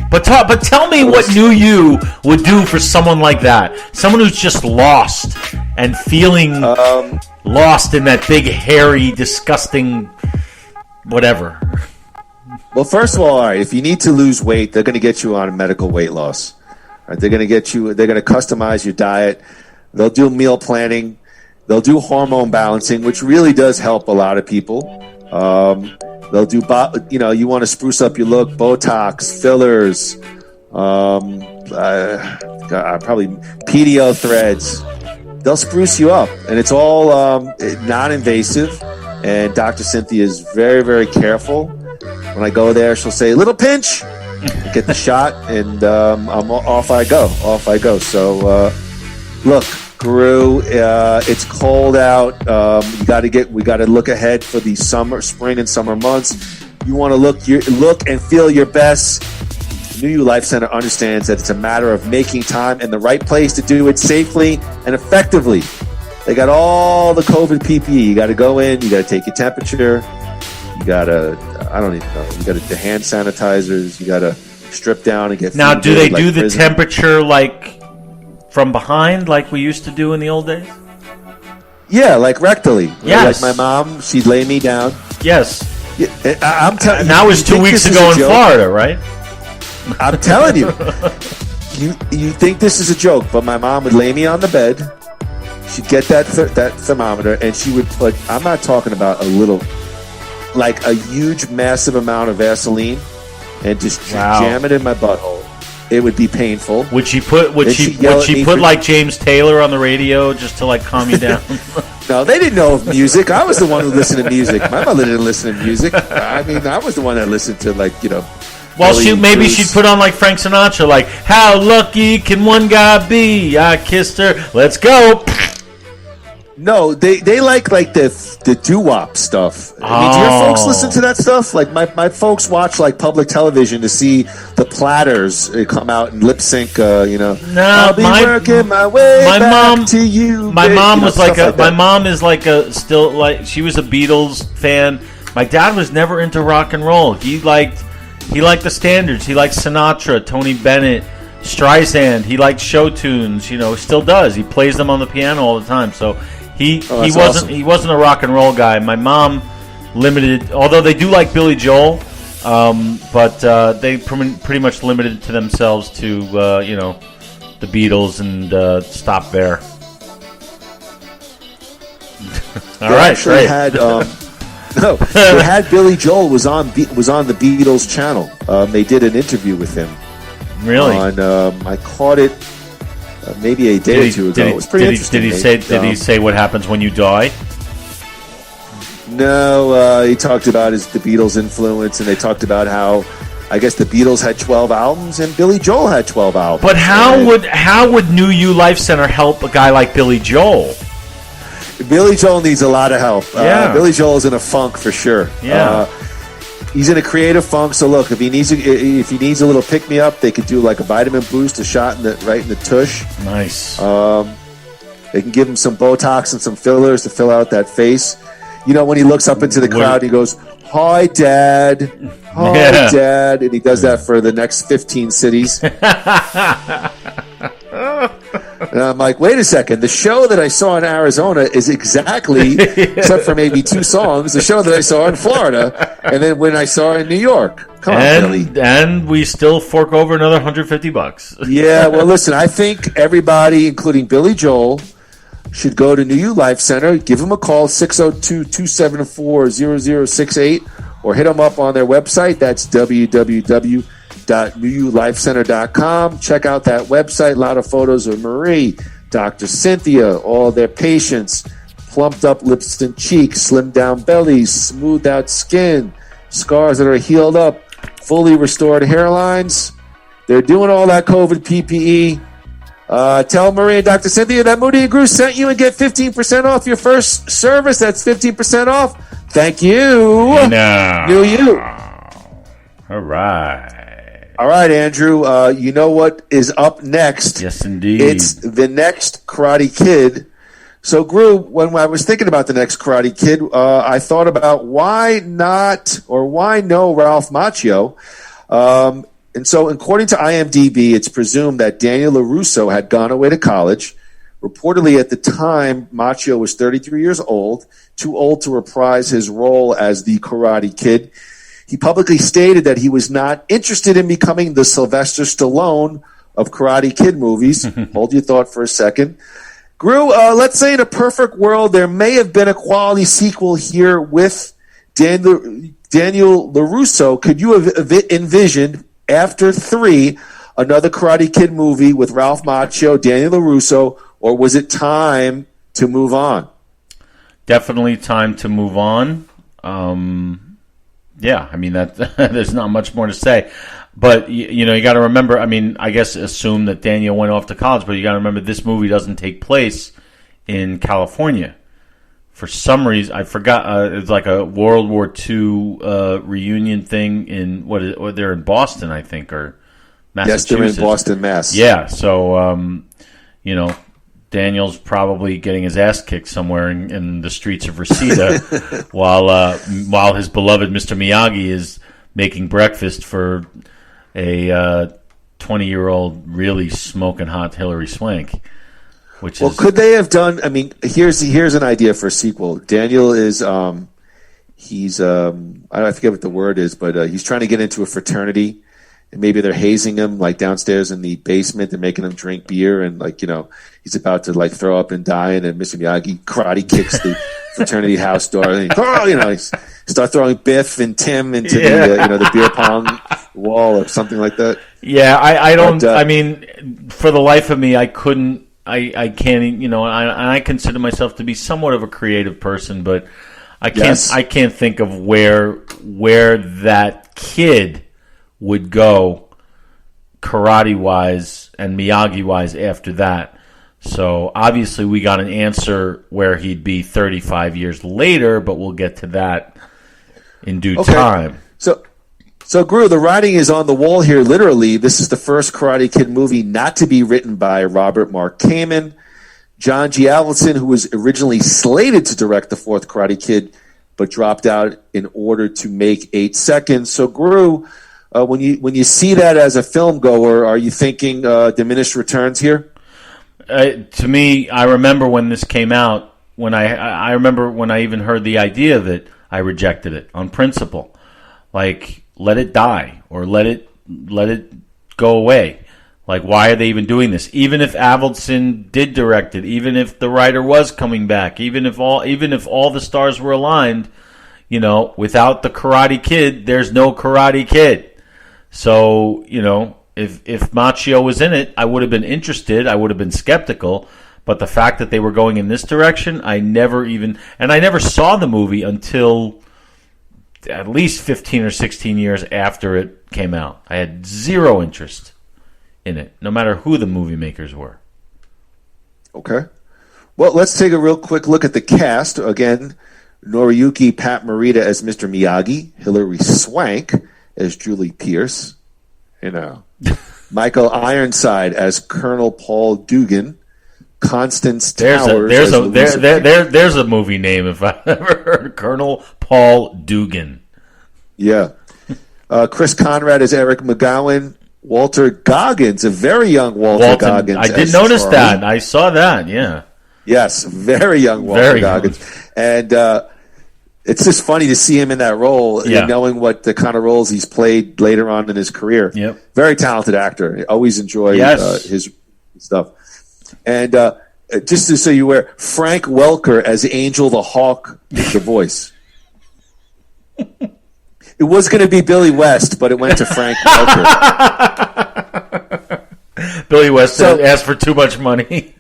But tell me what New You would do for someone like that. Someone who's just lost and feeling lost in that big, hairy, disgusting whatever. Well, first of all right, if you need to lose weight, they're going to get you on medical weight loss. Right? They're going to customize your diet. They'll do meal planning. They'll do hormone balancing, which really does help a lot of people. They'll do, you want to spruce up your look, Botox, fillers, probably PDO threads. They'll spruce you up, and it's all non-invasive. And Dr. Cynthia is very, very careful. When I go there, she'll say, "Little pinch," get the shot, and off I go. So, look, Groo, it's cold out. We got to look ahead for the spring and summer months. You want to look and feel your best. New You Life Center understands that it's a matter of making time and the right place to do it safely and effectively. They got all the COVID PPE. You got to go in. You got to take your temperature. You got to, I don't even know. You got the hand sanitizers. You got to strip down and get. Now, do they do the temperature like from behind, like we used to do in the old days? Yeah, like rectally. Yes. Like my mom, she'd lay me down. Yes. Yeah, I'm telling you. That was 2 weeks ago in Florida, right? I'm telling you. You think this is a joke, but my mom would lay me on the bed. She'd get that thermometer, and she would put, I'm not talking about a little, like a huge, massive amount of Vaseline, and just jam it in my butthole. It would be painful. Would she put like James Taylor on the radio just to like calm you down? No, they didn't know of music. I was the one who listened to music. My mother didn't listen to music. I mean, I was the one that listened to, like, you know. Well, she'd put on like Frank Sinatra, like "How lucky can one guy be? I kissed her. Let's go." No, they like the doo-wop stuff. I mean, do your folks listen to that stuff? Like my folks watch like public television to see the Platters come out and lip sync. No, I'll be working my way back to you. My mom was my mom is like still like she was a Beatles fan. My dad was never into rock and roll. He liked the standards. He liked Sinatra, Tony Bennett, Streisand. He liked show tunes. You know, still does. He plays them on the piano all the time. So he wasn't a rock and roll guy. My mom limited, although they do like Billy Joel, but they pretty much limited it to themselves to the Beatles and stop there. All right, actually had. No, they had Billy Joel was on the Beatles channel. They did an interview with him. Really? I caught it maybe a day or two ago. It was pretty interesting. Did he say what happens when you die? No, he talked about the Beatles influence, and they talked about how I guess the Beatles had 12 albums and Billy Joel had 12 albums. But how would New You Life Center help a guy like Billy Joel? Billy Joel needs a lot of help. Yeah. Billy Joel is in a funk for sure. Yeah. He's in a creative funk. So look, if he needs a little pick me up, they could do like a vitamin boost, a shot right in the tush. Nice. They can give him some Botox and some fillers to fill out that face. You know, when he looks up into the crowd, he goes, "Hi, Dad. Hi, Dad," and he does that for the next 15 cities. And I'm like, wait a second. The show that I saw in Arizona is exactly, except for maybe 2 songs, the show that I saw in Florida, and then when I saw in New York. Come on, Billy. And we still fork over another $150. Yeah, well, listen, I think everybody, including Billy Joel, should go to New You Life Center. Give them a call, 602-274-0068, or hit them up on their website. That's www.newyoulifecenter.com. Check out that website. A lot of photos of Marie, Dr. Cynthia, all their patients, plumped up lips and cheeks, slimmed down bellies, smoothed out skin, scars that are healed up, fully restored hairlines. They're doing all that COVID PPE. Tell Marie and Dr. Cynthia that Moody and Groo sent you and get 15% off your first service. That's 15% off. Thank you. New You. All right. All right, Andrew. You know what is up next? Yes, indeed. It's the next Karate Kid. So, Groo, when I was thinking about the next Karate Kid, I thought about why not or why no Ralph Macchio. And so, according to IMDb, it's presumed that Daniel LaRusso had gone away to college. Reportedly, at the time, Macchio was 33 years old, too old to reprise his role as the Karate Kid. He publicly stated that he was not interested in becoming the Sylvester Stallone of Karate Kid movies. Hold your thought for a second. Groo, let's say in a perfect world, there may have been a quality sequel here with Daniel LaRusso. Could you have envisioned, after 3, another Karate Kid movie with Ralph Macchio, Daniel LaRusso, or was it time to move on? Definitely time to move on. Yeah, I mean, that there's not much more to say. But, you got to remember, I mean, I guess assume that Daniel went off to college, but you got to remember this movie doesn't take place in California. For some reason, I forgot, it's like a World War II reunion thing or they're in Boston, I think, or Massachusetts. Yes, they're in Boston, Mass. Yeah, so, Daniel's probably getting his ass kicked somewhere in the streets of Reseda while his beloved Mr. Miyagi is making breakfast for a 20-year-old really smoking hot Hilary Swank. Could they have done? I mean, here's an idea for a sequel. Daniel is he's I forget what the word is, but he's trying to get into a fraternity. And maybe they're hazing him like downstairs in the basement. They're making him drink beer, and he's about to throw up and die. And then Mr. Miyagi karate kicks the fraternity house door. And he start throwing Biff and Tim into the beer pong wall or something like that. Yeah, I don't. I mean, for the life of me, I couldn't. I can't. I consider myself to be somewhat of a creative person, but I can't. Yes. I can't think of where that kid would go karate-wise and Miyagi-wise after that. So obviously we got an answer where he'd be 35 years later, but we'll get to that in due time. So Groo, the writing is on the wall here, literally. This is the first Karate Kid movie not to be written by Robert Mark Kamen. John G. Avildsen, who was originally slated to direct the fourth Karate Kid, but dropped out in order to make 8 Seconds. So Groo, when you see that as a film goer, are you thinking diminished returns here? To me, I remember when this came out. I remember when I even heard the idea of it, I rejected it on principle. Like, let it die or let it go away. Like, why are they even doing this? Even if Avildsen did direct it, even if the writer was coming back, even if all the stars were aligned, without the Karate Kid, there's no Karate Kid. So, if Macchio was in it, I would have been interested. I would have been skeptical. But the fact that they were going in this direction, I never saw the movie until at least 15 or 16 years after it came out. I had zero interest in it, no matter who the movie makers were. Okay. Well, let's take a real quick look at the cast. Again, Noriyuki Pat Morita as Mr. Miyagi, Hilary Swank as Julie Pierce, Michael Ironside as Colonel Paul Dugan, Constance Towers. There's a movie name if I ever heard Colonel Paul Dugan. Yeah, Chris Conrad as Eric McGowan, Walter Goggins, a very young Walter Goggins. I did notice Charlie. That. I saw that. Yeah. Yes, very young Walter Goggins, and. It's just funny to see him in that role, and knowing what the kind of roles he's played later on in his career. Yep. Very talented actor. I always enjoy his stuff. And just so you aware, Frank Welker as Angel the Hawk, the voice. It was going to be Billy West, but it went to Frank Welker. Billy West asked for too much money.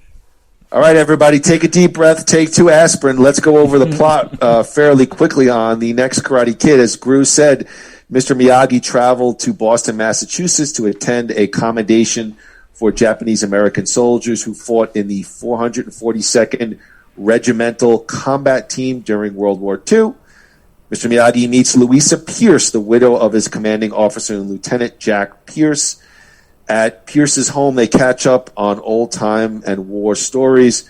All right, everybody, take a deep breath, take 2 aspirin. Let's go over the plot fairly quickly on the next Karate Kid. As Groo said, Mr. Miyagi traveled to Boston, Massachusetts to attend a commendation for Japanese-American soldiers who fought in the 442nd Regimental Combat Team during World War II. Mr. Miyagi meets Louisa Pierce, the widow of his commanding officer, Lieutenant Jack Pierce. At Pierce's home, they catch up on old time and war stories.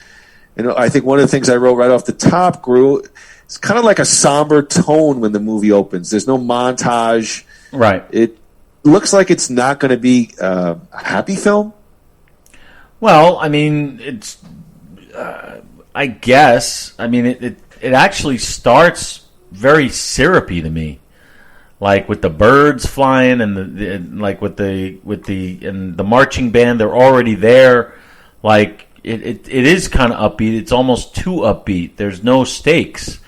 And I think one of the things I wrote right off the top, Groo, it's kind of like a somber tone when the movie opens. There's no montage. Right. It looks like it's not going to be a happy film. Well, I mean, it's. I guess. I mean, it actually starts very syrupy to me. Like with the birds flying and the marching band, they're already there. Like it is kind of upbeat. It's almost too upbeat. There's no stakes,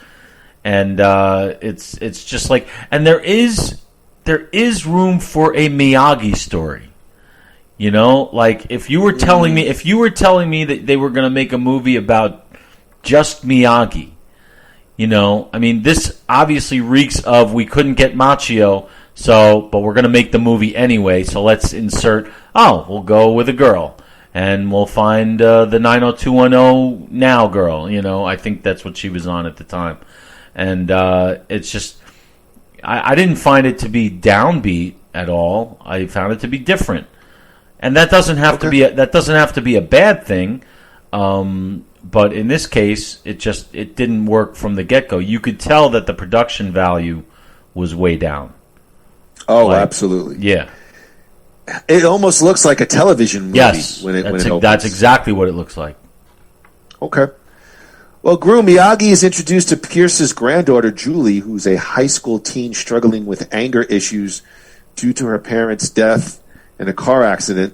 and it's just like, and there is room for a Miyagi story. You know, like if you were telling me that they were going to make a movie about just Miyagi, you know, I mean, this obviously reeks of we couldn't get Machio, but we're going to make the movie anyway. So let's insert. Oh, we'll go with a girl. And we'll find the 90210 now girl. You know, I think that's what she was on at the time. And it's just, I didn't find it to be downbeat at all. I found it to be different, and that doesn't have to be a bad thing. But in this case, it didn't work from the get go. You could tell that the production value was way down. Oh, absolutely. Yeah. It almost looks like a television movie. Yes, when it opens. That's exactly what it looks like. Okay. Well, Groo, Miyagi is introduced to Pierce's granddaughter, Julie, who's a high school teen struggling with anger issues due to her parents' death in a car accident.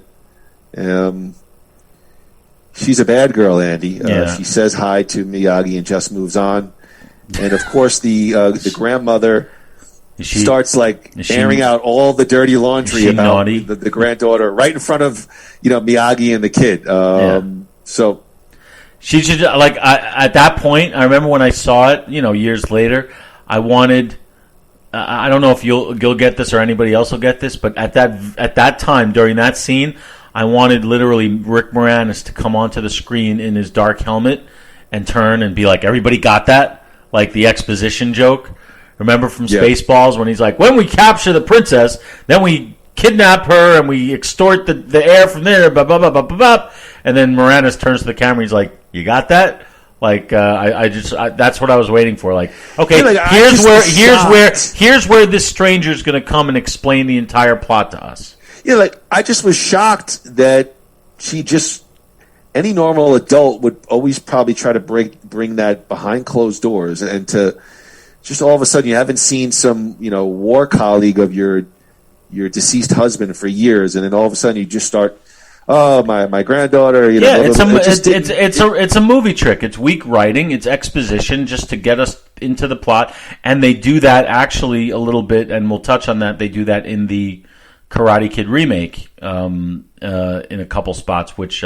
She's a bad girl, Andy. She says hi to Miyagi and just moves on. And, of course, the grandmother starts airing out all the dirty laundry about the granddaughter right in front of Miyagi and the kid. So she should at that point. I remember when I saw it, years later. I wanted. I don't know if you'll get this or anybody else will get this, but at that time during that scene, I wanted literally Rick Moranis to come onto the screen in his dark helmet and turn and be like, "Everybody got that?" Like the exposition joke. Remember from Spaceballs when he's like, when we capture the princess, then we kidnap her and we extort the air from there, blah, blah, blah, blah, blah, blah. And then Moranis turns to the camera and he's like, you got that? Like, that's what I was waiting for. Like, okay, here's where this stranger's going to come and explain the entire plot to us. Yeah, I just was shocked that any normal adult would always probably try to bring that behind closed doors and to just all of a sudden you haven't seen some, war colleague of your deceased husband for years, and then all of a sudden you just start, my granddaughter. It's a movie trick. It's weak writing. It's exposition just to get us into the plot, and they do that actually a little bit, and we'll touch on that. They do that in the Karate Kid remake in a couple spots, which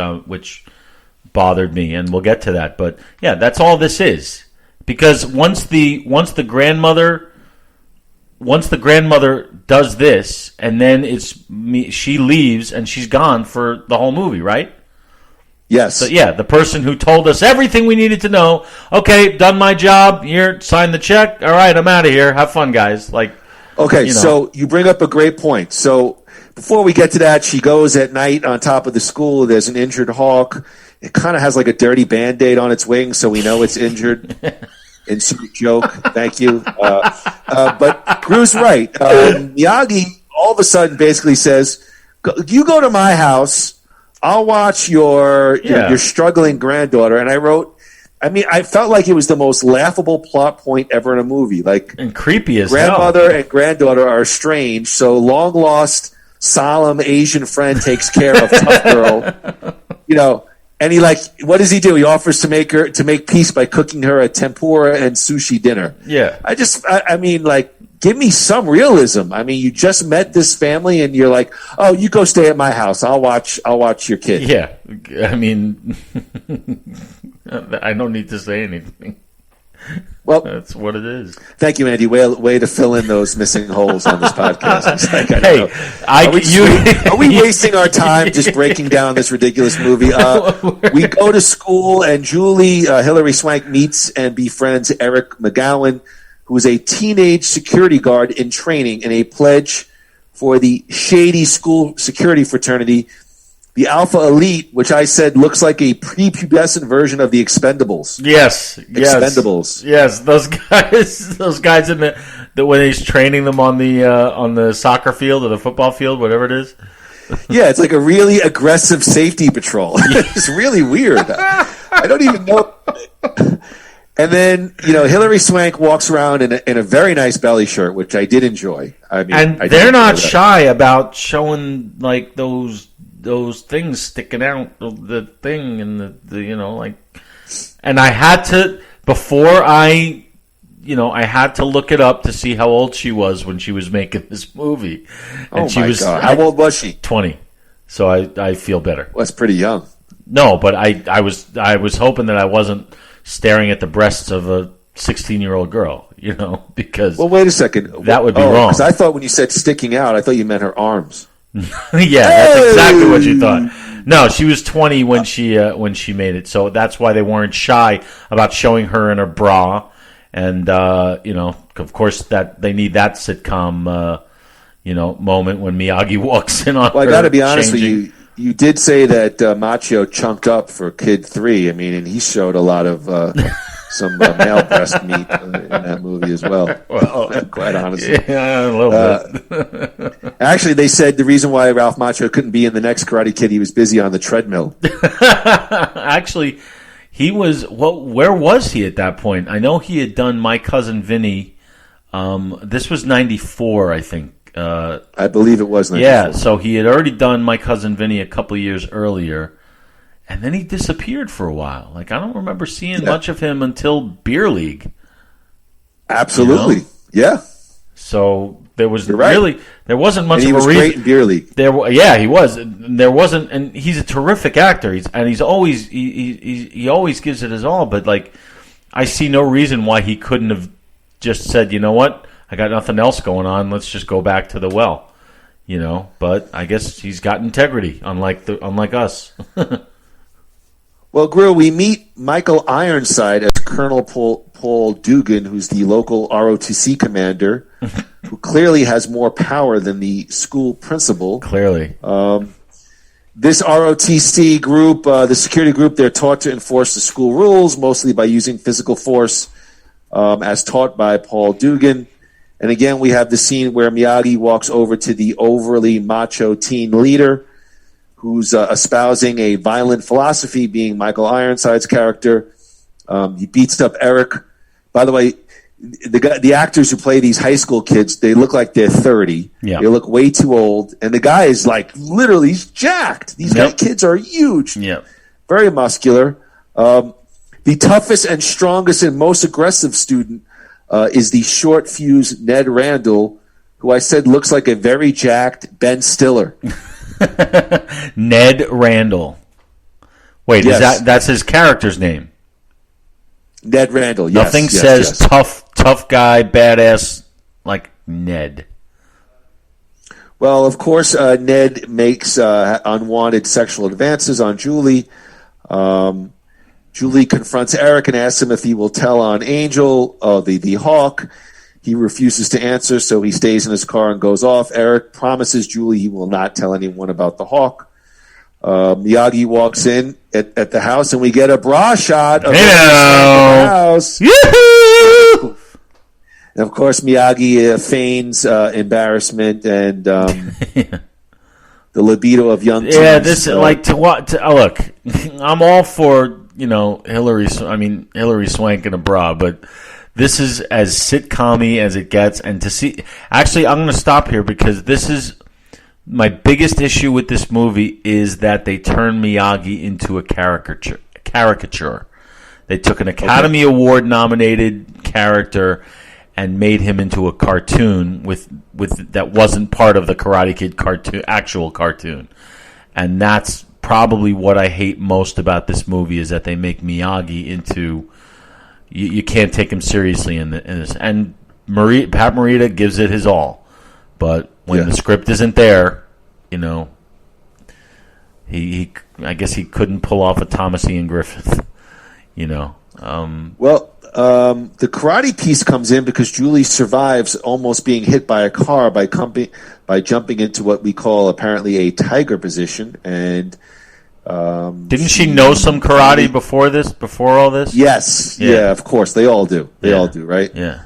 bothered me, and we'll get to that. But yeah, that's all this is. Because once the grandmother does this, and then she leaves and she's gone for the whole movie, right? Yes. So, yeah, the person who told us everything we needed to know. Okay, done my job. Here, sign the check. All right, I'm out of here. Have fun, guys. Okay, so you bring up a great point. So before we get to that, she goes at night on top of the school. There's an injured hawk. It kind of has a dirty Band-Aid on its wing, so we know it's injured. Insert joke. Thank you. But Groo's right. Miyagi all of a sudden basically says, you go to my house, I'll watch your struggling granddaughter. And I felt like it was the most laughable plot point ever in a movie. And creepy as grandmother and granddaughter are estranged, so long-lost, solemn Asian friend takes care of tough girl. And he what does he do? He offers to make peace by cooking her a tempura and sushi dinner. Yeah. Give me some realism. I mean, you just met this family and you're like, oh, you go stay at my house. I'll watch your kid. Yeah. I mean, I don't need to say anything. Well, that's what it is. Thank you, Andy. Way to fill in those missing holes on this podcast. Are we wasting our time just breaking down this ridiculous movie? We go to school, and Julie, Hilary Swank, meets and befriends Eric McGowan, who is a teenage security guard in training in a pledge for the shady school security fraternity, the Alpha Elite, which I said looks like a prepubescent version of the Expendables. Yes. Expendables. Yes, those guys in the when he's training them on the soccer field or the football field, whatever it is. Yeah, it's like a really aggressive safety patrol. It's really weird. I don't even know. And then, Hilary Swank walks around in a very nice belly shirt, which I did enjoy. They're not shy about showing those things sticking out of the thing and the and I had to before I had to look it up to see how old she was when she was making this movie. And God. How old was she? 20. So I feel better. Well, that's pretty young. No, but I was hoping that I wasn't staring at the breasts of a 16-year-old girl, because Well, wait a second. that would be wrong. Because I thought when you said sticking out, I thought you meant her arms. Yeah, that's exactly what you thought. No, she was 20 when she made it, so that's why they weren't shy about showing her in her bra, and of course that they need that sitcom moment when Miyagi walks in on. Well, I got to be honest changing. with you. You did say that Machio chunked up for Kid 3. I mean, and he showed a lot of some male breast meat in that movie as well. Well, quite honestly. Yeah, a little bit. Actually, they said the reason why Ralph Macchio couldn't be in the next Karate Kid, he was busy on the treadmill. Actually, he was. Well, where was he at that point? I know he had done My Cousin Vinny. This was 94, I think. I believe it was 94. Yeah, so he had already done My Cousin Vinny a couple of years earlier, and then he disappeared for a while. Like, I don't remember seeing much of him until Beer League. Absolutely, yeah. So there was there wasn't much and he of a was reason. great in Beer League. He was. There wasn't, and he's a terrific actor. He's always he always gives it his all. But like, I see no reason why he couldn't have just said, you know what, I got nothing else going on. Let's just go back to the well, But I guess he's got integrity, unlike us. Well, Groo, we meet Michael Ironside as Colonel Paul Dugan, who's the local ROTC commander, who clearly has more power than the school principal. Clearly. This ROTC group, the security group, they're taught to enforce the school rules, mostly by using physical force, as taught by Paul Dugan. And again, we have the scene where Miyagi walks over to the overly macho teen leader who's espousing a violent philosophy, being Michael Ironside's character. He beats up Eric. By the way, the actors who play these high school kids, they look like they're 30. Yeah. They look way too old. And the guy is like, literally, he's jacked. These kids are huge. Yep. Very muscular. The toughest and strongest and most aggressive student is the short fuse Ned Randall, who I said looks like a very jacked Ben Stiller. Ned Randall. Wait, Yes. that's his character's name? Ned Randall, yes. Nothing yes, says yes. tough guy, badass like Ned. Well, of course, Ned makes unwanted sexual advances on Julie. Julie confronts Eric and asks him if he will tell on Angel, the Hawk. He refuses to answer, so he stays in his car and goes off. Eric promises Julie he will not tell anyone about the Hawk. Miyagi walks in at the house, and we get a bra shot of the house. Yoo-hoo! And of course, Miyagi feigns embarrassment and the libido of young teens. Yeah, this like to what? Look, I'm all for Hillary Swank in a bra, but this is as sitcom-y as it gets. And to see, actually, I'm going to stop here because this is my biggest issue with this movie is that they turned Miyagi into a caricature. They took an Academy Award nominated character and made him into a cartoon with that wasn't part of the Karate Kid actual cartoon. And that's probably what I hate most about this movie is that they make Miyagi into you can't take him seriously in this. And Pat Morita gives it his all, but when the script isn't there, he I guess he couldn't pull off a Thomas Ian Griffith, Well, the karate piece comes in because Julie survives almost being hit by a car by jumping into what we call apparently a tiger position. And didn't she know some karate before all this? Yes. Yeah, of course. They all do. They all do, right? Yeah.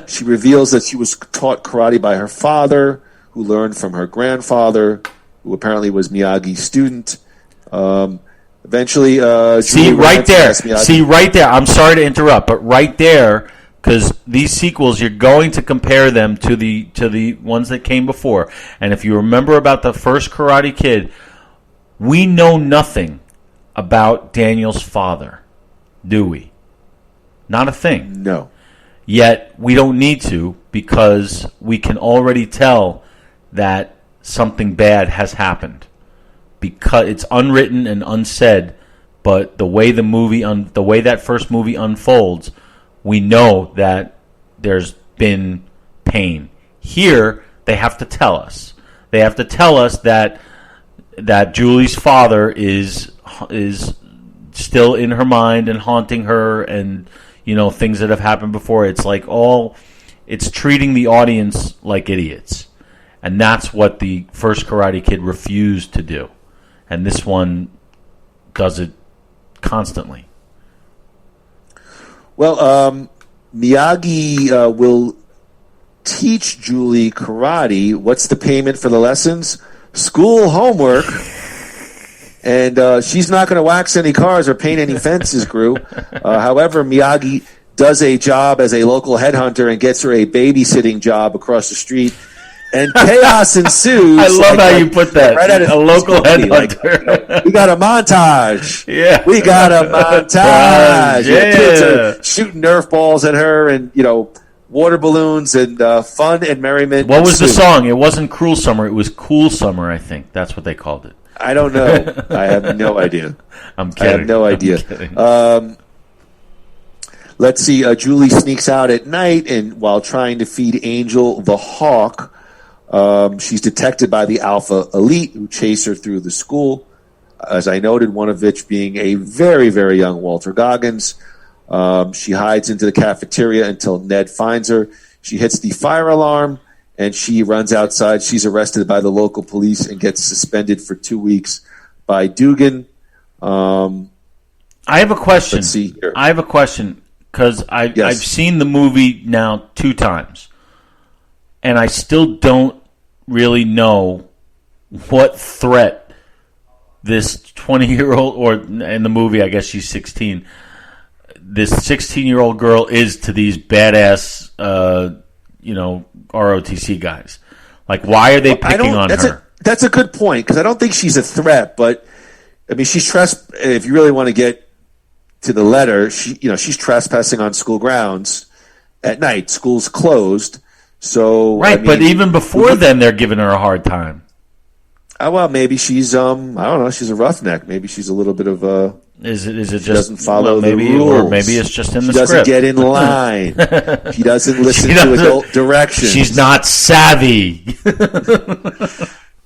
She reveals that she was taught karate by her father, who learned from her grandfather, who apparently was Miyagi's student. Eventually, See right there. I'm sorry to interrupt, but right there, because these sequels, you're going to compare them to the ones that came before. And if you remember about the first Karate Kid, we know nothing about Daniel's father, do we? Not a thing. No. Yet we don't need to because we can already tell that something bad has happened, because it's unwritten and unsaid. But the way that first movie unfolds, we know that there's been pain. Here, they have to tell us. They have to tell us that Julie's father is still in her mind and haunting her, and things that have happened before. It's like it's treating the audience like idiots, and that's what the first Karate Kid refused to do, and this one does it constantly. Well, Miyagi will teach Julie karate. What's the payment for the lessons? School homework. And she's not going to wax any cars or paint any fences, Groo. However, Miyagi does a job as a local headhunter and gets her a babysitting job across the street. And chaos ensues. I love how you put that. Right a local headhunter. We got a montage. Yeah. We got a montage. Yeah. Kids are shooting Nerf balls at her and, water balloons and fun and merriment. What was the song? It wasn't Cruel Summer. It was Cool Summer, I think. That's what they called it. I don't know. I have no idea. I'm kidding. I have no idea. Let's see. Julie sneaks out at night, and while trying to feed Angel the hawk, she's detected by the Alpha Elite, who chase her through the school. As I noted, one of which being a very, very young Walter Goggins. She hides into the cafeteria until Ned finds her. She hits the fire alarm, and she runs outside. She's arrested by the local police and gets suspended for 2 weeks by Dugan. I have a question. Let's see here. I have a question, because I've seen the movie now 2 times, and I still don't really know what threat this 20-year-old, or in the movie, I guess she's 16, this 16-year-old girl is to these badass, ROTC guys. Like, why are they picking on her? That's a good point, because I don't think she's a threat, but I mean, she's if you really want to get to the letter, she's trespassing on school grounds at night. School's closed, so right. But even before then, they're giving her a hard time. Well, maybe she's I don't know. She's a roughneck. Maybe she's a little bit of a. Is it just doesn't follow the rules? Or maybe it's just in the script. She doesn't get in line. She doesn't listen to adult directions. She's not savvy.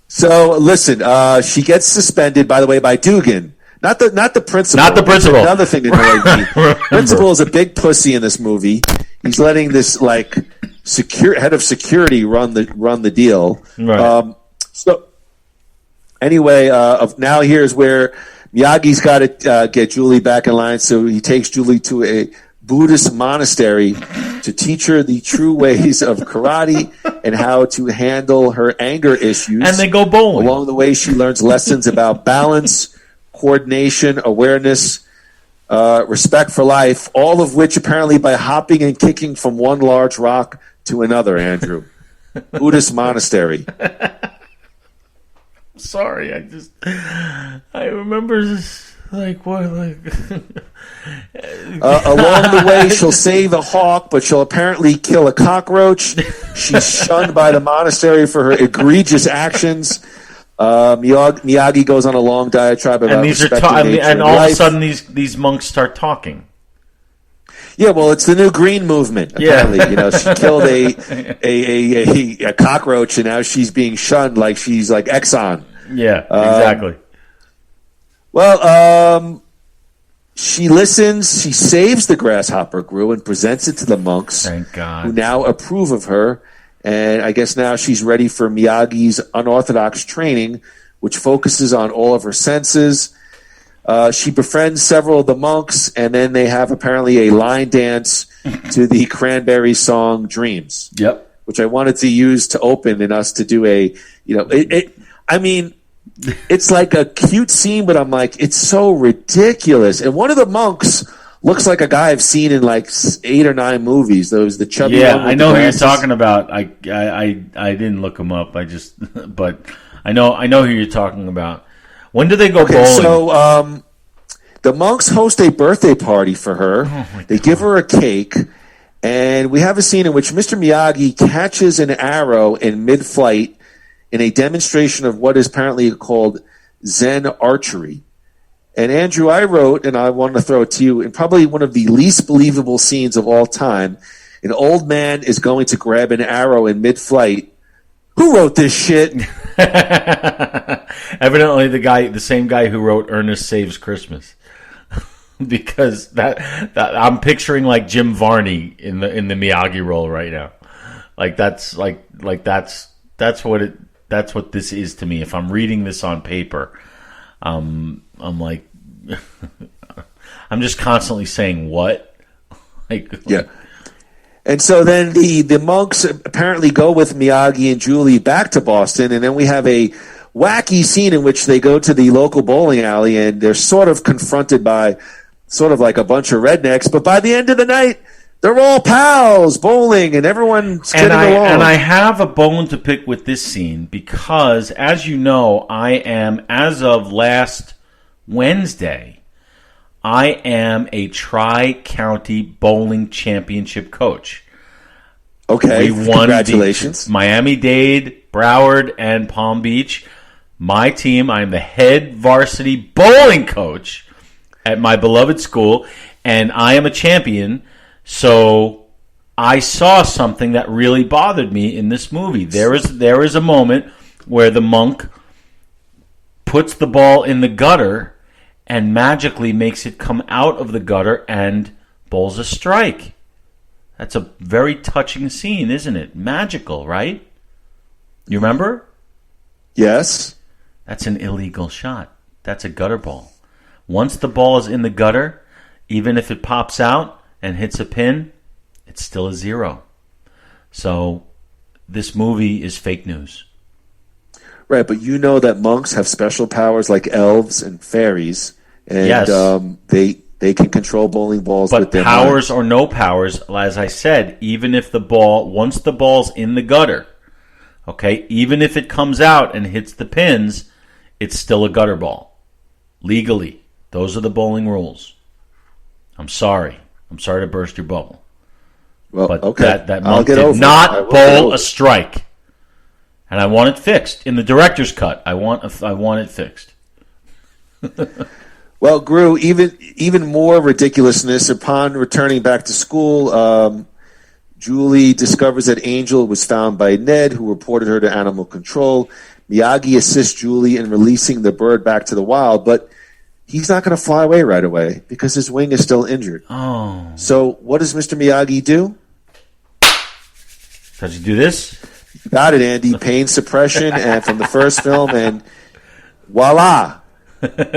So listen, she gets suspended. By the way, by Dugan, not the principal. Not the principal. Another thing that annoyed me. Principal is a big pussy in this movie. He's letting this head of security run the deal. Right. So anyway, now here's where Miyagi's got to get Julie back in line. So he takes Julie to a Buddhist monastery to teach her the true ways of karate and how to handle her anger issues. And they go bowling. Along the way, she learns lessons about balance, coordination, awareness, respect for life, all of which apparently by hopping and kicking from one large rock to another, Andrew. Buddhist monastery. Sorry, I remember this. Along the way, she'll save a hawk, but she'll apparently kill a cockroach. She's shunned by the monastery for her egregious actions. Miyagi goes on a long diatribe about respecting nature and all life. of a sudden these monks start talking. Yeah, well, it's the new green movement. Apparently, she killed a cockroach, and now she's being shunned like she's like Exxon. Yeah, exactly. Well, she listens. She saves the grasshopper, Groo, and presents it to the monks. Thank God. Who now approve of her. And I guess now she's ready for Miyagi's unorthodox training, which focuses on all of her senses. She befriends several of the monks, and then they have apparently a line dance to the Cranberries song "Dreams." Yep. Which I wanted to use to open and us to do it's like a cute scene, but I'm like, it's so ridiculous. And one of the monks looks like a guy I've seen in like 8 or 9 movies. Those the chubby. Yeah, I know who you're talking about. I didn't look him up. But I know who you're talking about. When do they go bowling? So the monks host a birthday party for her. They give her a cake, and we have a scene in which Mr. Miyagi catches an arrow in mid-flight in a demonstration of what is apparently called Zen archery. And Andrew, I wrote, and I want to throw it to you, in probably one of the least believable scenes of all time, an old man is going to grab an arrow in mid-flight. Who wrote this shit? Evidently the same guy who wrote Ernest Saves Christmas. Because that I'm picturing like Jim Varney in the Miyagi role right now. That's what this is to me. If I'm reading this on paper, I'm like I'm just constantly saying what? Yeah. And so then the monks apparently go with Miyagi and Julie back to Boston, and then we have a wacky scene in which they go to the local bowling alley, and they're sort of confronted by sort of like a bunch of rednecks, but by the end of the night, they're all pals bowling, and everyone's getting along. And I have a bone to pick with this scene because, as you know, I am, as of last Wednesday, I am a Tri-County Bowling Championship coach. Okay, we won congratulations. Miami-Dade, Broward, and Palm Beach. My team, I'm the head varsity bowling coach at my beloved school, and I am a champion. So I saw something that really bothered me in this movie. There is a moment where the monk puts the ball in the gutter and magically makes it come out of the gutter and bowls a strike. That's a very touching scene, isn't it? Magical, right? You remember? Yes. That's an illegal shot. That's a gutter ball. Once the ball is in the gutter, even if it pops out and hits a pin, it's still a 0. So this movie is fake news. Right, but you know that monks have special powers like elves and fairies, and yes. They can control bowling balls with their powers minds. Or no powers, as I said, even if once the ball's in the gutter, okay, even if it comes out and hits the pins, it's still a gutter ball. Legally. Those are the bowling rules. I'm sorry to burst your bubble. Well, but okay. that monk did not bowl a strike. And I want it fixed. In the director's cut, I want it fixed. Well, Groo, even more ridiculousness. Upon returning back to school, Julie discovers that Angel was found by Ned, who reported her to animal control. Miyagi assists Julie in releasing the bird back to the wild, but he's not going to fly away right away because his wing is still injured. Oh. So what does Mr. Miyagi do? Does he do this? Got it, Andy. Pain suppression and from the first film, and voila.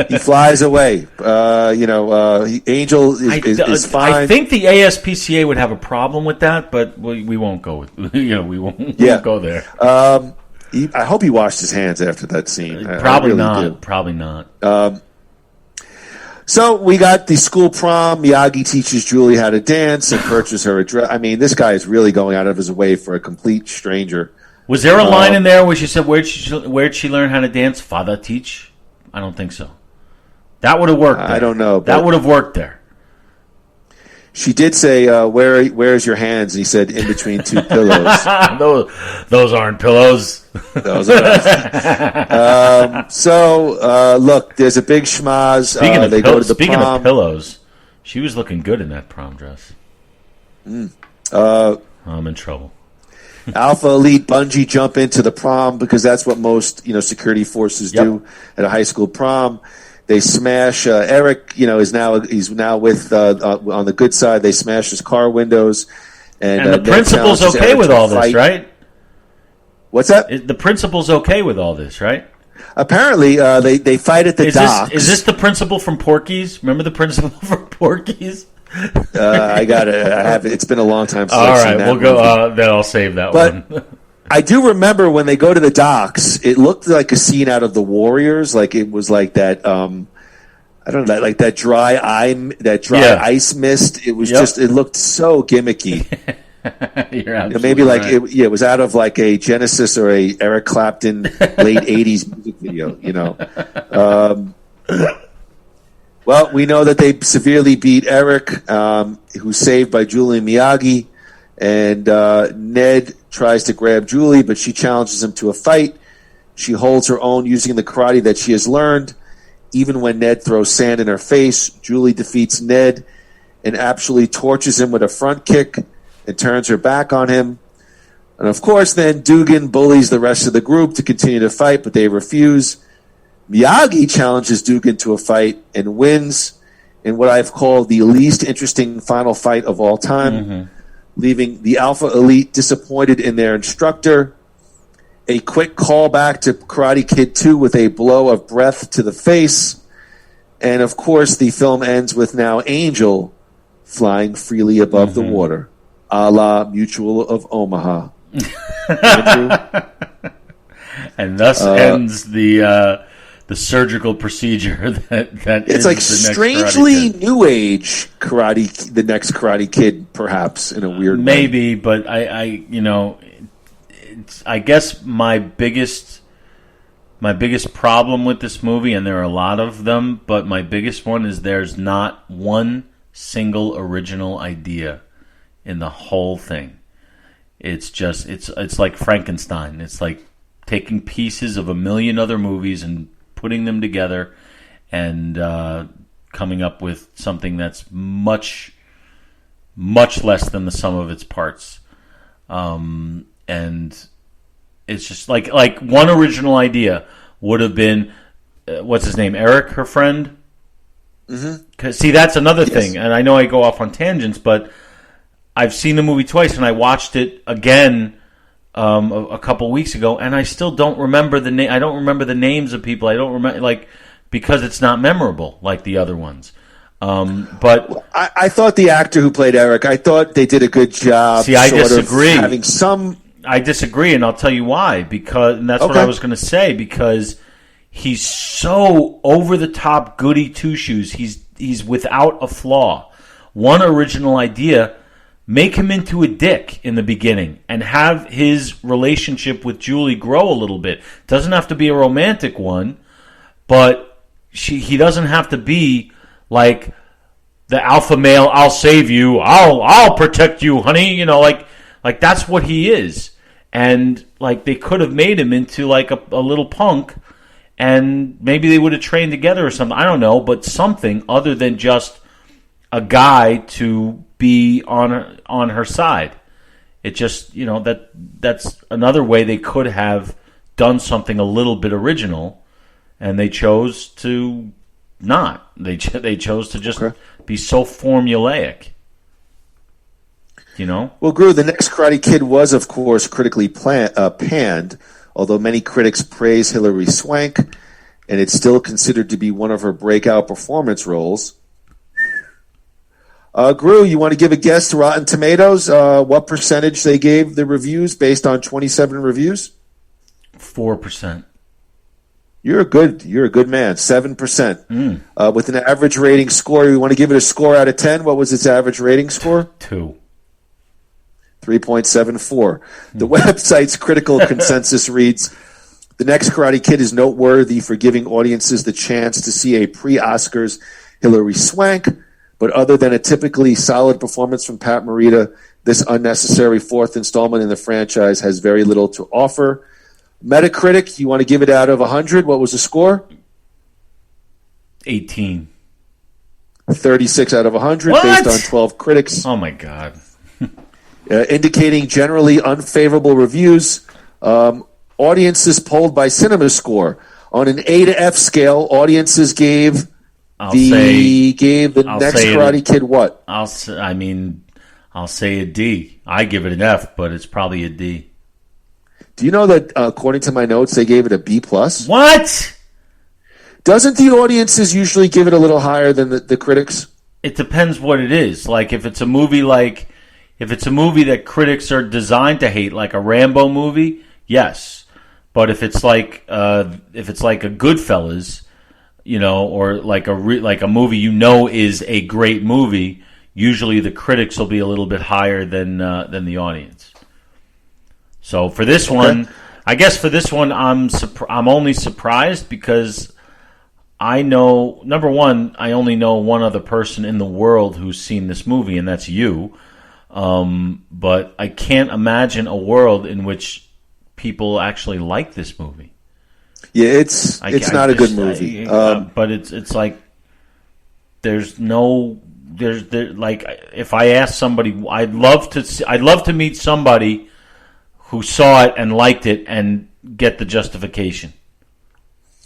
He flies away. Angel is fine. I think the ASPCA would have a problem with that, but we won't go with. We won't go there. I hope he washed his hands after that scene. Probably really not. Do. Probably not. So we got the school prom. Miyagi teaches Julie how to dance and purchases her a dress. I mean, this guy is really going out of his way for a complete stranger. Was there a line in there where she said, "Where'd she learn how to dance?" Father teach? I don't think so. That would have worked there. I don't know. That would have worked there. She did say, where's your hands? And he said, in between two pillows. Those aren't pillows. Those are look, there's a big schmaz. Speaking of pillows, she was looking good in that prom dress. I'm in trouble. Alpha Elite bungee jump into the prom because that's what most security forces do at a high school prom. They smash Eric. He's now with on the good side. They smash his car windows, and the principal's okay with all this, right? What's that? The principal's okay with all this, right? Apparently, they fight at the docks. Is this the principal from Porky's? Remember the principal from Porky's? I got it. I have it. It's been a long time since I've seen that. All right, we'll go. Then I'll save that one. I do remember when they go to the docks, it looked like a scene out of The Warriors. Like it was like that. I don't know, like that dry ice mist. It was just. It looked so gimmicky. You're absolutely maybe like right. it was out of like a Genesis or a Eric Clapton late '80s music video. Well, we know that they severely beat Eric, who's saved by Julie and Miyagi, and Ned tries to grab Julie, but she challenges him to a fight. She holds her own using the karate that she has learned. Even when Ned throws sand in her face, Julie defeats Ned and absolutely torches him with a front kick and turns her back on him. And of course, then Dugan bullies the rest of the group to continue to fight, but they refuse. Miyagi challenges Dugan to a fight and wins in what I've called the least interesting final fight of all time, leaving the Alpha Elite disappointed in their instructor. A quick callback to Karate Kid 2 with a blow of breath to the face. And of course, the film ends with now Angel flying freely above the water, a la Mutual of Omaha. And thus ends the surgical procedure that it's is like the next strangely new age karate, the next Karate Kid, perhaps in a weird way. Maybe, but I guess my biggest problem with this movie, and there are a lot of them, but my biggest one is there's not one single original idea in the whole thing. It's just it's like Frankenstein. It's like taking pieces of a million other movies and putting them together and coming up with something that's much, much less than the sum of its parts. And it's just like one original idea would have been, what's his name, Eric, her friend? Mm-hmm. See, that's another thing, and I know I go off on tangents, but I've seen the movie twice, and I watched it again a couple weeks ago, and I still don't remember the name. I don't remember the names of people. I don't remember, because it's not memorable like the other ones. But I thought the actor who played Eric, I thought they did a good job. See, I disagree. Having some, I disagree, and I'll tell you why. And that's what I was going to say. Because he's so over the top, goody two shoes. He's without a flaw. One original idea. Make him into a dick in the beginning and have his relationship with Julie grow a little bit. Doesn't have to be a romantic one, but he doesn't have to be like the alpha male. I'll save you. I'll protect you, honey. Like that's what he is. And like they could have made him into like a little punk, and maybe they would have trained together or something. I don't know, but something other than just a guy to be on her side. It just, that's another way they could have done something a little bit original, and they chose to not. They chose to just be so formulaic. Well, Groo, the next Karate Kid was, of course, critically panned, although many critics praise Hilary Swank, and it's still considered to be one of her breakout performance roles. Groo, you want to give a guess to Rotten Tomatoes? What percentage they gave the reviews based on 27 reviews? 4%. You're a good man. 7%. With an average rating score, you want to give it a score out of 10? What was its average rating score? 2. 3.74. The website's critical consensus reads, "The next Karate Kid is noteworthy for giving audiences the chance to see a pre-Oscars Hilary Swank, but other than a typically solid performance from Pat Morita, this unnecessary fourth installment in the franchise has very little to offer." Metacritic, you want to give it out of 100? What was the score? 18. 36 out of 100 What? based on 12 critics. Oh, my God. Indicating generally unfavorable reviews. Audiences polled by CinemaScore. On an A to F scale, audiences gave the next Karate Kid what? I'll say a D. I give it an F, but it's probably a D. Do you know that according to my notes, they gave it a B+? What? Doesn't the audiences usually give it a little higher than the critics? It depends what it is. Like if it's a movie that critics are designed to hate, like a Rambo movie, yes. But if it's like a Goodfellas, or like a movie is a great movie, usually the critics will be a little bit higher than the audience. So for this one, I guess for this one, I'm only surprised because I know, number one, I only know one other person in the world who's seen this movie, and that's you. But I can't imagine a world in which people actually like this movie. Yeah, it's not a good movie. But it's like there's like if I ask somebody, I'd love to meet somebody who saw it and liked it and get the justification.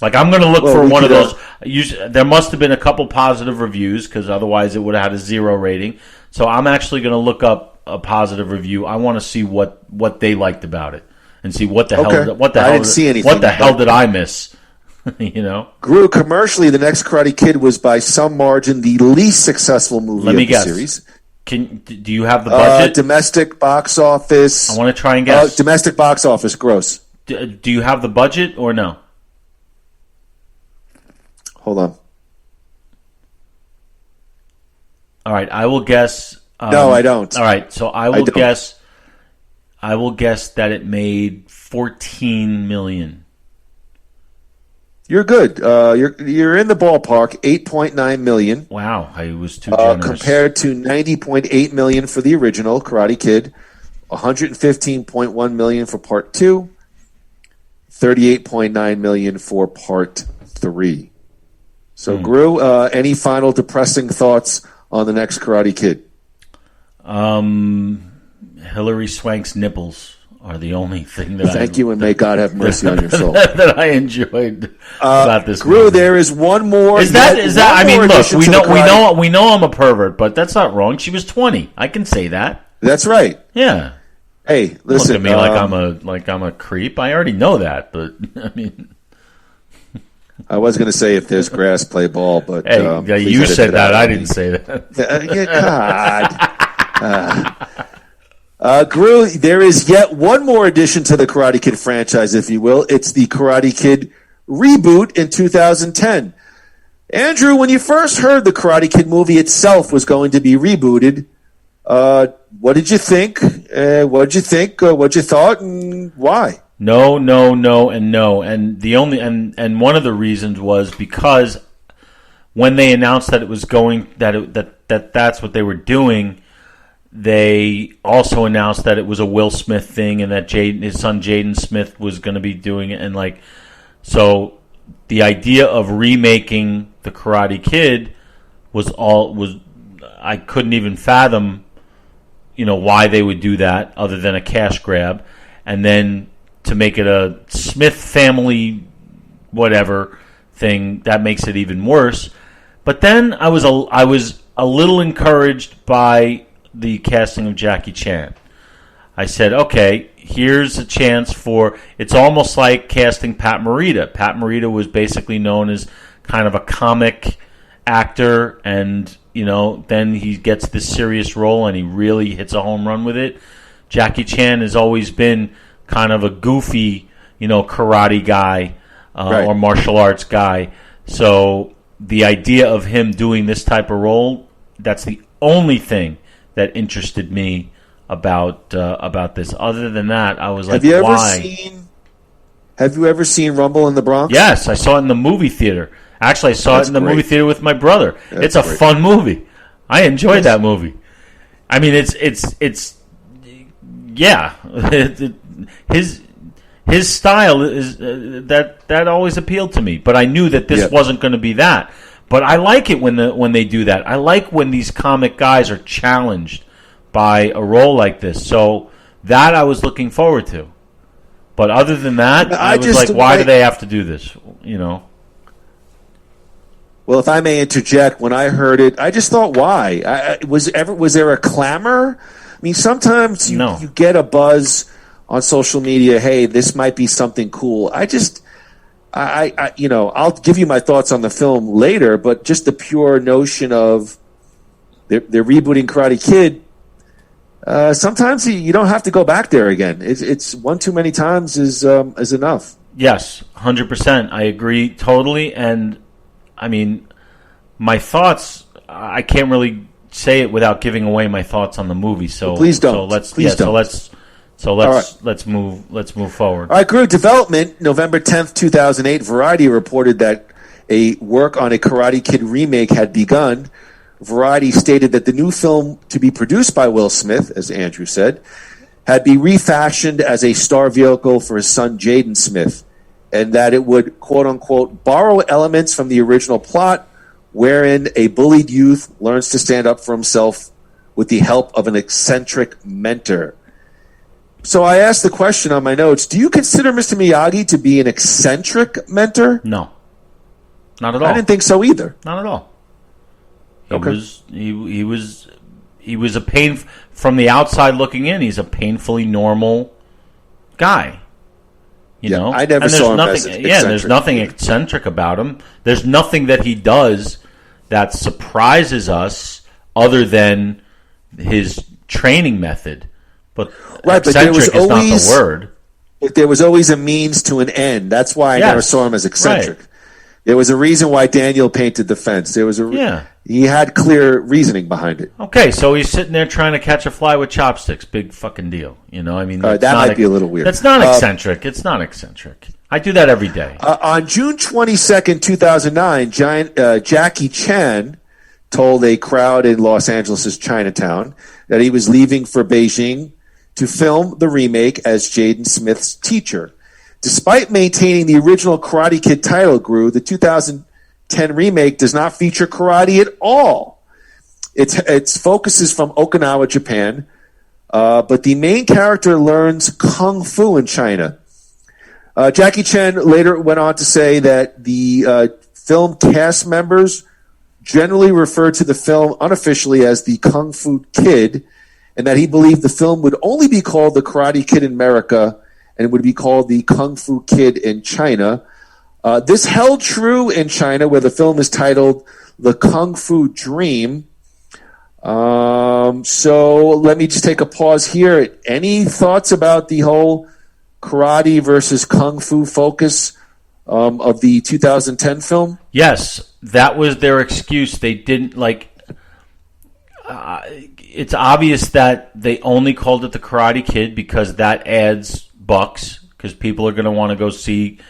Like I'm going to look for one of those. There must have been a couple positive reviews because otherwise it would have had a 0 rating. So I'm actually going to look up a positive review. I want to see what they liked about it and see what the hell did I miss? You know, Groo, commercially, the next Karate Kid was by some margin the least successful movie of the series. Do you have the budget? Domestic box office. I want to try and guess. Domestic box office gross. Do you have the budget or no? Hold on. All right, I will guess. No, I don't. All right, so I will guess. I will guess that it made $14 million. You're good. You're in the ballpark. $8.9 million. Wow, I was too generous. Compared to $90.8 million for the original Karate Kid, $115.1 million for Part 2, $38.9 million for Part 3. So, Groo, any final depressing thoughts on the next Karate Kid? Hilary Swank's nipples are the only thing that Thank you, and may God have mercy on your soul. that I enjoyed about this Groo, movie. there is one more. Is that? I mean, look, we know I'm a pervert, but that's not wrong. She was 20. I can say that. That's right. Yeah. Hey, listen. Look at me like I'm a creep. I already know that, but I mean. I was going to say if there's grass, play ball, but hey, you said that. I didn't say that. God. Groo, there is yet one more addition to the Karate Kid franchise, if you will. It's the Karate Kid reboot in 2010. Andrew, when you first heard the Karate Kid movie itself was going to be rebooted, what did you think? What you thought, and why? No, and no. And the only and one of the reasons was because when they announced that it was going that's what they were doing, they also announced that it was a Will Smith thing and that his son Jaden Smith was going to be doing it, and like so the idea of remaking the Karate Kid was I couldn't even fathom, why they would do that other than a cash grab, and then to make it a Smith family whatever thing, that makes it even worse. But then I was a little encouraged by the casting of Jackie Chan. I said, okay, here's a chance for, it's almost like casting Pat Morita. Pat Morita was basically known as kind of a comic actor, and then he gets this serious role and he really hits a home run with it. Jackie Chan has always been kind of a goofy, karate guy right. or martial arts guy. So the idea of him doing this type of role, that's the only thing that interested me about this. Other than that, I was like, why? Have you ever seen Rumble in the Bronx? Yes, I saw it in the movie theater. Actually, I saw it in the movie theater with my brother. It's a fun movie. I enjoyed that movie. I mean, it's yeah. His style is that always appealed to me, but I knew that this wasn't going to be that. But I like it when they do that. I like when these comic guys are challenged by a role like this. So that I was looking forward to. But other than that, I was like, why do they have to do this? Well, if I may interject, when I heard it, I just thought, why? Was there a clamor? I mean, sometimes you get a buzz on social media. Hey, this might be something cool. I'll give you my thoughts on the film later, but just the pure notion of they're rebooting Karate Kid. Sometimes you don't have to go back there again. It's one too many times is enough. Yes, 100%. I agree totally. And I mean, my thoughts, I can't really say it without giving away my thoughts on the movie. So well, please don't. Let's move forward. All right, Groo, development, November 10th, 2008, Variety reported that a work on a Karate Kid remake had begun. Variety stated that the new film, to be produced by Will Smith, as Andrew said, had been refashioned as a star vehicle for his son Jaden Smith, and that it would, quote unquote, borrow elements from the original plot, wherein a bullied youth learns to stand up for himself with the help of an eccentric mentor. So I asked the question on my notes, do you consider Mr. Miyagi to be an eccentric mentor? No. Not at all. I didn't think so either. Not at all. Okay. He was a pain from the outside looking in. He's a painfully normal guy. You know, I never saw him as eccentric. Yeah, there's nothing eccentric about him. There's nothing that he does that surprises us other than his training method. But eccentric is not the word. But there was always a means to an end. That's why I never saw him as eccentric. Right. There was a reason why Daniel painted the fence. There was he had clear reasoning behind it. Okay, so he's sitting there trying to catch a fly with chopsticks. Big fucking deal. You know, I mean, that might be a little weird. That's not eccentric. It's not eccentric. I do that every day. On June 22nd, 2009, Jackie Chan told a crowd in Los Angeles' Chinatown that he was leaving for Beijing to film the remake as Jaden Smith's teacher. Despite maintaining the original Karate Kid title, Groo, the 2010 remake does not feature karate at all. Its focus is from Okinawa, Japan, but the main character learns Kung Fu in China. Jackie Chan later went on to say that the film cast members generally refer to the film unofficially as the Kung Fu Kid, and that he believed the film would only be called the Karate Kid in America and would be called the Kung Fu Kid in China. This held true in China, where the film is titled The Kung Fu Dream. So let me just take a pause here. Any thoughts about the whole karate versus Kung Fu focus of the 2010 film? Yes, that was their excuse. They didn't it's obvious that they only called it the Karate Kid because that adds bucks, because people are going to want to go see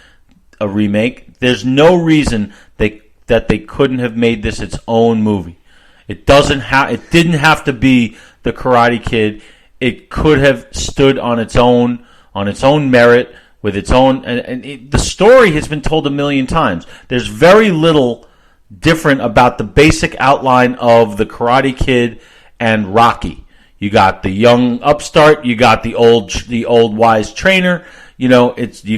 a remake. There's no reason that they couldn't have made this its own movie. It didn't have to be the Karate Kid. It could have stood on its own merit with its own. The story has been told a million times. There's very little different about the basic outline of the Karate Kid and Rocky. You got the young upstart, you got the old wise trainer, you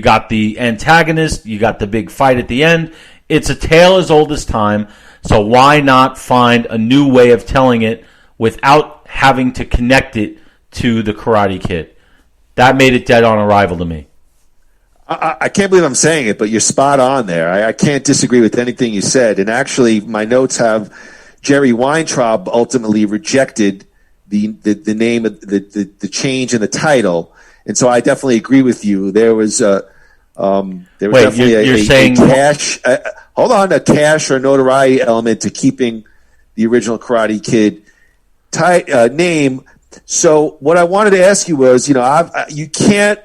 got the antagonist, you got the big fight at the end. It's a tale as old as time, so why not find a new way of telling it without having to connect it to the Karate Kid? That made it dead on arrival to me. I can't believe I'm saying it, but you're spot on there. I can't disagree with anything you said. And actually, my notes have Jerry Weintraub ultimately rejected the name of the change in the title, and so I definitely agree with you. There was definitely a cash. Hold on, a cash or notoriety element to keeping the original Karate Kid name. So what I wanted to ask you was, you can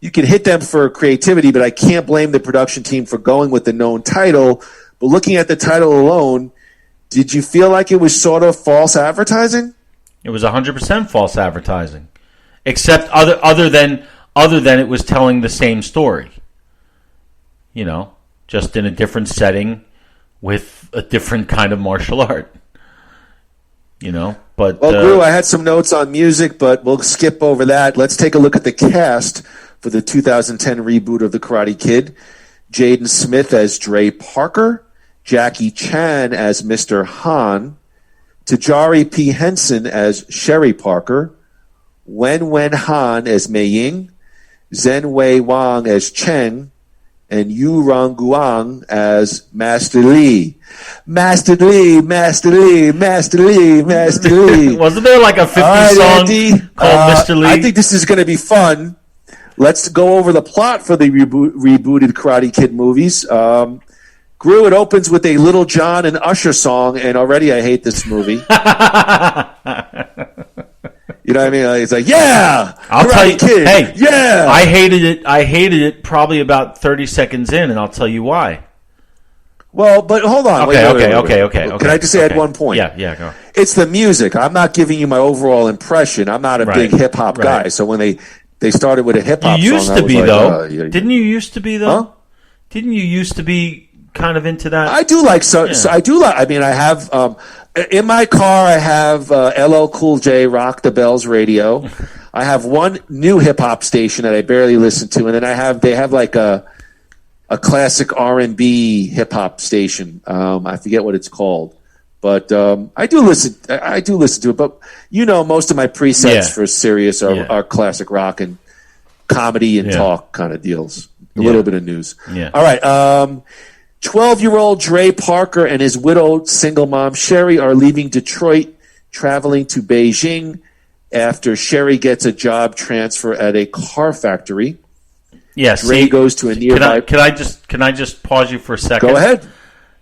hit them for creativity, but I can't blame the production team for going with the known title. But looking at the title alone, did you feel like it was sort of false advertising? It was 100% false advertising, except other than it was telling the same story. Just in a different setting with a different kind of martial art. But Groo, I had some notes on music, but we'll skip over that. Let's take a look at the cast for the 2010 reboot of The Karate Kid. Jaden Smith as Dre Parker, Jackie Chan as Mr. Han, Tajari P. Henson as Sherry Parker, Wen Han as Mei Ying, Zhen Wei Wang as Cheng, and Yu Rong Guang as Master Lee. Master Lee, Master Lee, Master Lee, Master Lee. Wasn't there like a 50 song called Mr. Lee? I think this is going to be fun. Let's go over the plot for the rebooted Karate Kid movies. Groo, it opens with a Little John and Usher song, and already I hate this movie. You know what I mean? It's like, yeah, I'll tell you, Kid, hey, yeah. I hated it probably about 30 seconds in, and I'll tell you why. Well, but hold on. Okay. Can I just add one point? Yeah, go. It's the music. I'm not giving you my overall impression. I'm not a big hip-hop guy, so when they they started with a hip hop song. You used to be, like, though. yeah. Didn't you used to be, though? Huh? Didn't you used to be kind of into that? I do like so I do like. I mean, I have in my car. I have LL Cool J Rock the Bells radio. I have one new hip hop station that I barely listen to, and then they have like a classic R&B hip hop station. I forget what it's called, but I do listen. I do listen to it. But most of my presets for Sirius are classic rock and comedy and talk kind of deals. A little bit of news. Yeah. All right. 12-year-old Dre Parker and his widowed single mom Sherry are leaving Detroit, traveling to Beijing after Sherry gets a job transfer at a car factory. Yes. Dre goes to a nearby. Can I just pause you for a second? Go ahead.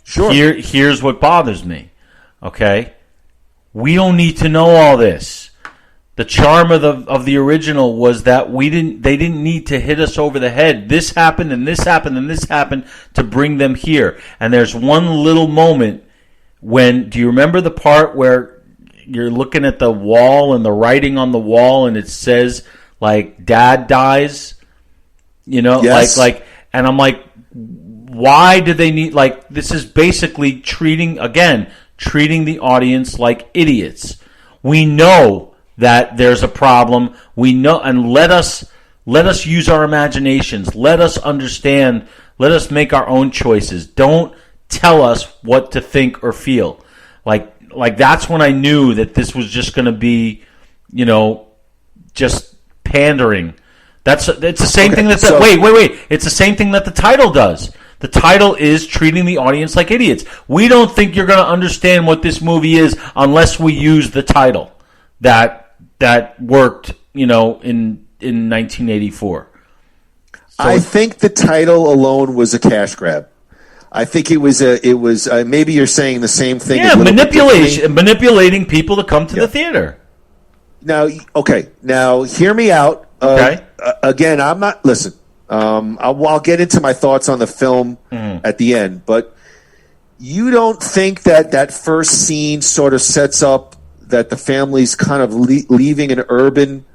Sure. Here's what bothers me. Okay, we don't need to know all this. The charm of the original was that they didn't need to hit us over the head. This happened and this happened and this happened to bring them here. And there's one little moment do you remember the part where you're looking at the wall and the writing on the wall and it says like Dad dies? Yes. And I'm like, why do they need, this is basically treating the audience like idiots. We know that there's a problem. We know, and let us use our imaginations. Let us understand. Let us make our own choices. Don't tell us what to think or feel. Like that's when I knew that this was just going to be, just pandering. It's the same thing that wait. It's the same thing that the title does. The title is treating the audience like idiots. We don't think you're going to understand what this movie is unless we use the title that worked, in 1984. So I think the title alone was a cash grab. I think it was maybe you're saying the same thing. Yeah, manipulating people to come to the theater. Now, hear me out. Okay. Again, I'm not. Listen, I'll get into my thoughts on the film at the end, but you don't think that first scene sort of sets up that the family's kind of leaving an urban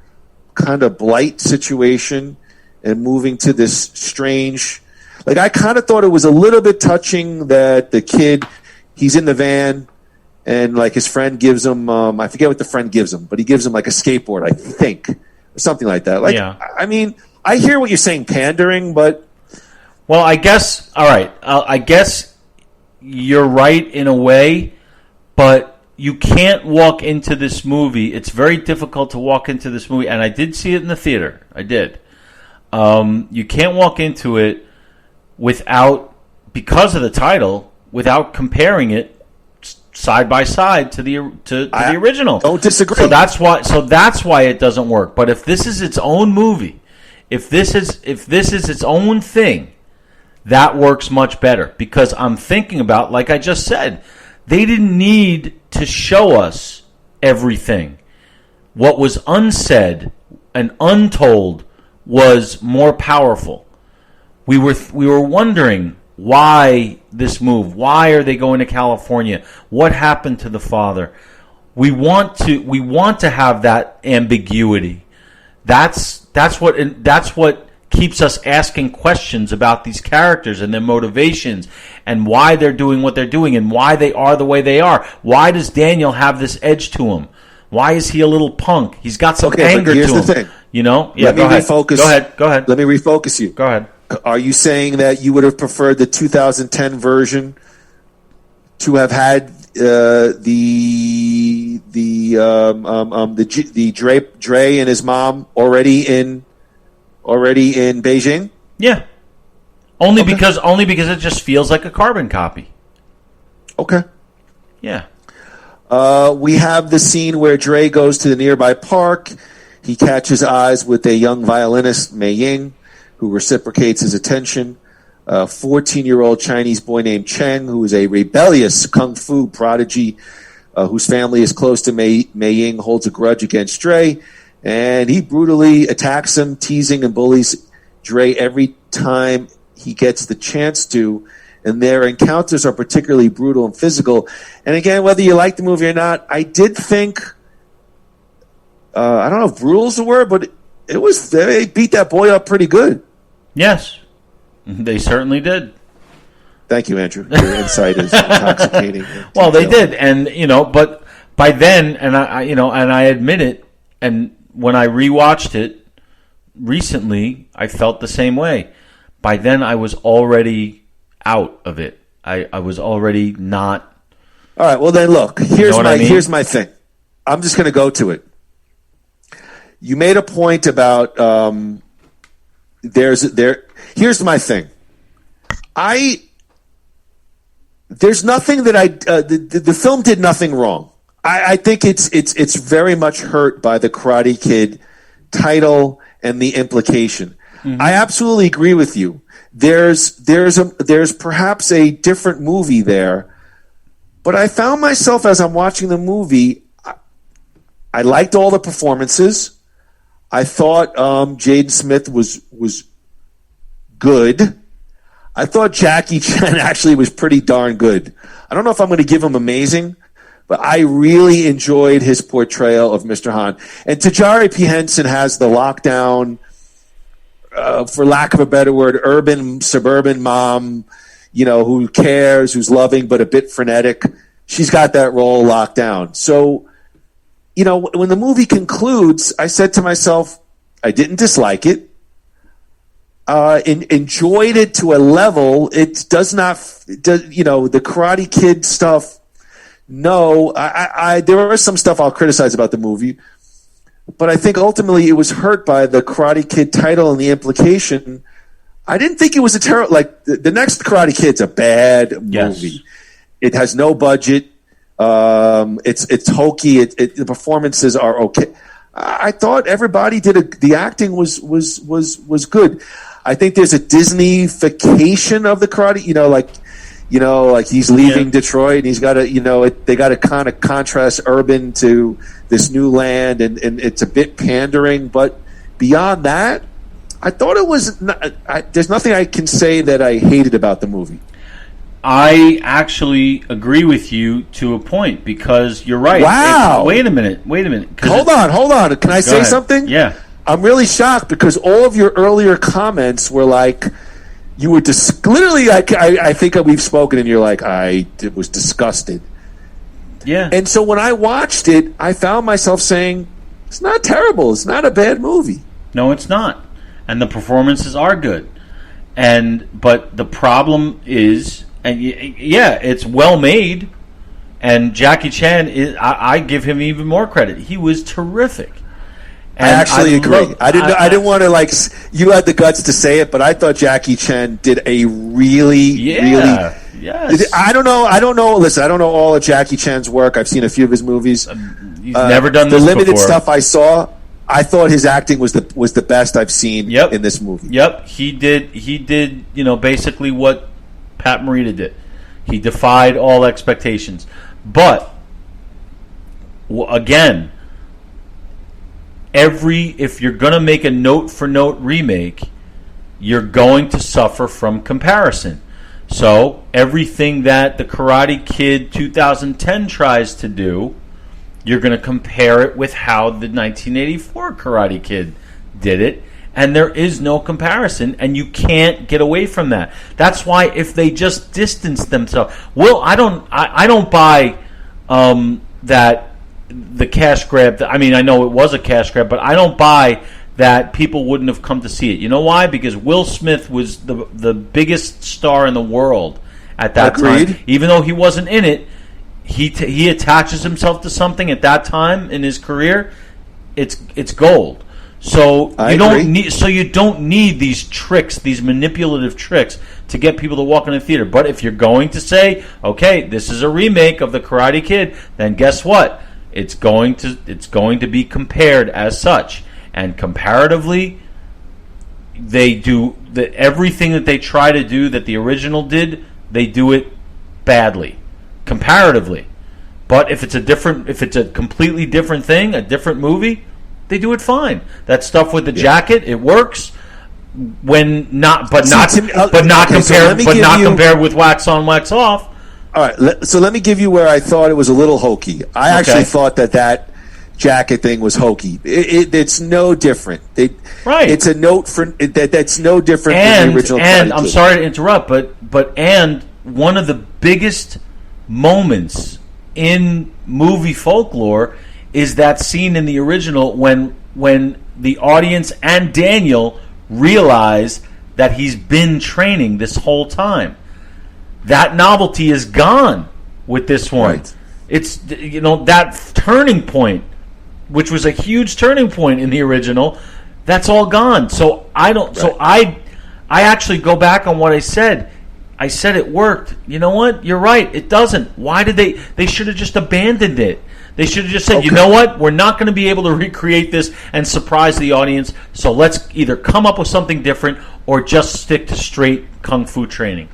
kind of blight situation and moving to this strange. I kind of thought it was a little bit touching that the kid, he's in the van and his friend gives him, I forget what the friend gives him, but he gives him a skateboard, I think, or something like that. I mean, I hear what you're saying, pandering, but. Well, I guess, all right, I guess you're right in a way, but you can't walk into this movie. It's very difficult to walk into this movie, and I did see it in the theater. I did. You can't walk into it because of the title, without comparing it side by side to the original. Don't disagree. So that's why it doesn't work. But if this is its own movie, if this is its own thing, that works much better. Because I'm thinking about, like I just said, they didn't need to show us everything. What was unsaid and untold was more powerful. We were wondering why this move. Why are they going to California? What happened to the father? We want to have that ambiguity. That's what keeps us asking questions about these characters and their motivations and why they're doing what they're doing and why they are the way they are. Why does Daniel have this edge to him? Why is he a little punk? He's got some anger to him. Here's the thing. Yeah, Let me refocus. Go ahead. Let me refocus you. Go ahead. Are you saying that you would have preferred the 2010 version to have had the Dre and his mom already in Beijing? Yeah. Only because it just feels like a carbon copy. Okay. Yeah. We have the scene where Dre goes to the nearby park. He catches eyes with a young violinist, Mei Ying, who reciprocates his attention. A 14-year-old Chinese boy named Cheng, who is a rebellious kung fu prodigy, whose family is close to Mei Ying, holds a grudge against Dre, and he brutally attacks him, teasing and bullies Dre every time he gets the chance to. And their encounters are particularly brutal and physical. And again, whether you like the movie or not, I did think, I don't know if brutal is the word, but they beat that boy up pretty good. Yes, they certainly did. Thank you, Andrew. Your insight is intoxicating. Well, they did, and but by then, and I admit it, and when I rewatched it recently, I felt the same way. By then, I was already out of it. I was already not. All right. Well, then look. Here's my thing. I'm just going to go to it. You made a point about Here's my thing. There's nothing that the film did nothing wrong. I think it's very much hurt by the Karate Kid title and the implication. Mm-hmm. I absolutely agree with you. There's perhaps a different movie there, but I found myself as I'm watching the movie, I liked all the performances. I thought Jaden Smith was good. I thought Jackie Chan actually was pretty darn good. I don't know if I'm going to give him amazing, but I really enjoyed his portrayal of Mr. Han. And Taraji P. Henson has the lockdown, for lack of a better word, urban, suburban mom, who cares, who's loving, but a bit frenetic. She's got that role locked down. So, when the movie concludes, I said to myself, I didn't dislike it. Enjoyed it to a level. It does not, the Karate Kid stuff. No, there are some stuff I'll criticize about the movie, but I think ultimately it was hurt by the Karate Kid title and the implication. I didn't think it was a terrible, the next Karate Kid's a bad movie. Yes. It has no budget. It's hokey. The performances are okay. I thought everybody the acting was good. I think there's a Disney-fication of the karate, like he's leaving Detroit and he's got to, they got to kind of contrast urban to this new land and it's a bit pandering. But beyond that, I thought it was, there's nothing I can say that I hated about the movie. I actually agree with you to a point because you're right. Wow. Wait a minute. Hold on. Can I say something? Yeah. I'm really shocked because all of your earlier comments were like, you were literally like, I think we've spoken and you're like, I was disgusted. Yeah. And so when I watched it, I found myself saying, it's not terrible. It's not a bad movie. No, it's not. And the performances are good. But the problem is, it's well made. And Jackie Chan, I give him even more credit. He was terrific. And I actually agree. I didn't want to you had the guts to say it, but I thought Jackie Chan did a really. Yes. I don't know. Listen, I don't know all of Jackie Chan's work. I've seen a few of his movies. He's never done this before. The limited before. stuff I saw, I thought his acting was the best I've seen in this movie. Yep, he did. Basically what Pat Morita did. He defied all expectations. But again, if you're going to make a note-for-note remake, you're going to suffer from comparison. So everything that the Karate Kid 2010 tries to do, you're going to compare it with how the 1984 Karate Kid did it, and there is no comparison, and you can't get away from that. That's why if they just distance themselves, I don't buy that. The cash grab. I know it was a cash grab, but I don't buy that people wouldn't have come to see it. You know why? Because Will Smith was the biggest star in the world at that time. Even though he wasn't in it, he attaches himself to something at that time in his career. It's gold. So you don't need these tricks, these manipulative tricks, to get people to walk in the theater. But if you're going to say, okay, this is a remake of the Karate Kid, then guess what? It's going to be compared as such, and comparatively, they do everything that they try to do that the original did. They do it badly, comparatively. But if it's a completely different thing, a different movie, they do it fine. That stuff with the jacket, it works. When not compared with wax on, wax off. All right, so let me give you where I thought it was a little hokey. I actually thought that jacket thing was hokey. It's no different. Right. It's a note for that's no different than the original. And I'm sorry to interrupt, but one of the biggest moments in movie folklore is that scene in the original when the audience and Daniel realize that he's been training this whole time. That novelty is gone with this one. Right. It's that turning point, which was a huge turning point in the original, that's all gone. So I don't. Right. So I actually go back on what I said. I said it worked. You know what? You're right. It doesn't. Why did they? They should have just abandoned it. They should have just said, okay, you know what? We're not going to be able to recreate this and surprise the audience. So let's either come up with something different or just stick to straight kung fu training.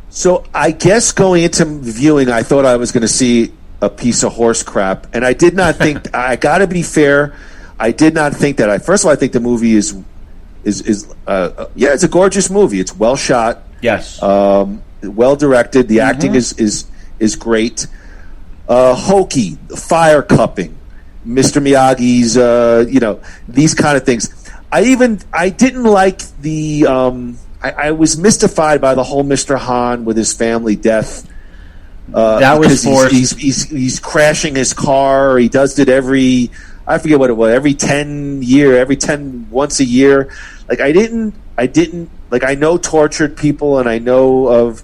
So I guess going into viewing, I thought I was going to see a piece of horse crap, and I did not think. I got to be fair. I did not think that. First of all, I think the movie is it's a gorgeous movie. It's well shot. Yes. Well directed. The acting is great. Hokey, fire cupping, Mr. Miyagi's, these kind of things. I didn't like the. I was mystified by the whole Mr. Han with his family death. That was forced. He's crashing his car. He does it I forget what it was. Once a year. Like I didn't like. I know tortured people, and I know of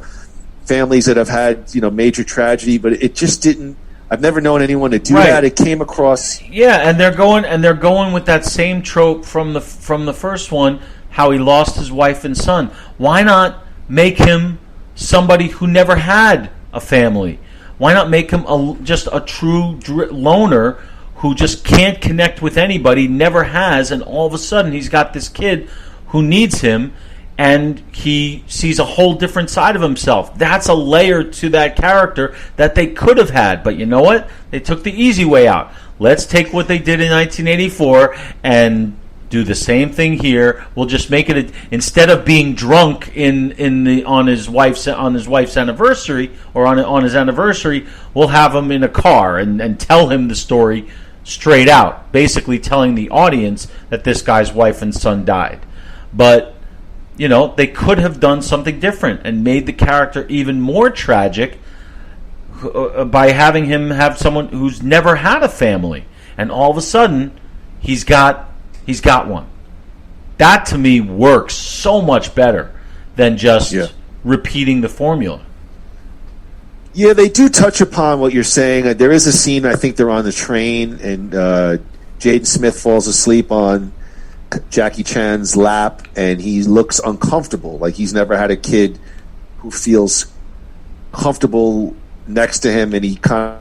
families that have had major tragedy, but it just didn't. I've never known anyone to do that. It came across. Yeah, and they're going with that same trope from the first one. How he lost his wife and son. Why not make him somebody who never had a family? Why not make him just a true loner who just can't connect with anybody, never has, and all of a sudden he's got this kid who needs him, and he sees a whole different side of himself. That's a layer to that character that they could have had, but you know what? They took the easy way out. Let's take what they did in 1984 and do the same thing here. We'll just make it instead of being drunk on his wife's anniversary or on his anniversary, we'll have him in a car and tell him the story straight out, basically telling the audience that this guy's wife and son died. But they could have done something different and made the character even more tragic by having him have someone who's never had a family, and all of a sudden he's got one. That to me works so much better than just repeating the formula. Yeah, they do touch upon what you're saying. There is a scene, I think they're on the train, and Jaden Smith falls asleep on Jackie Chan's lap, and he looks uncomfortable, like he's never had a kid who feels comfortable next to him, and he kind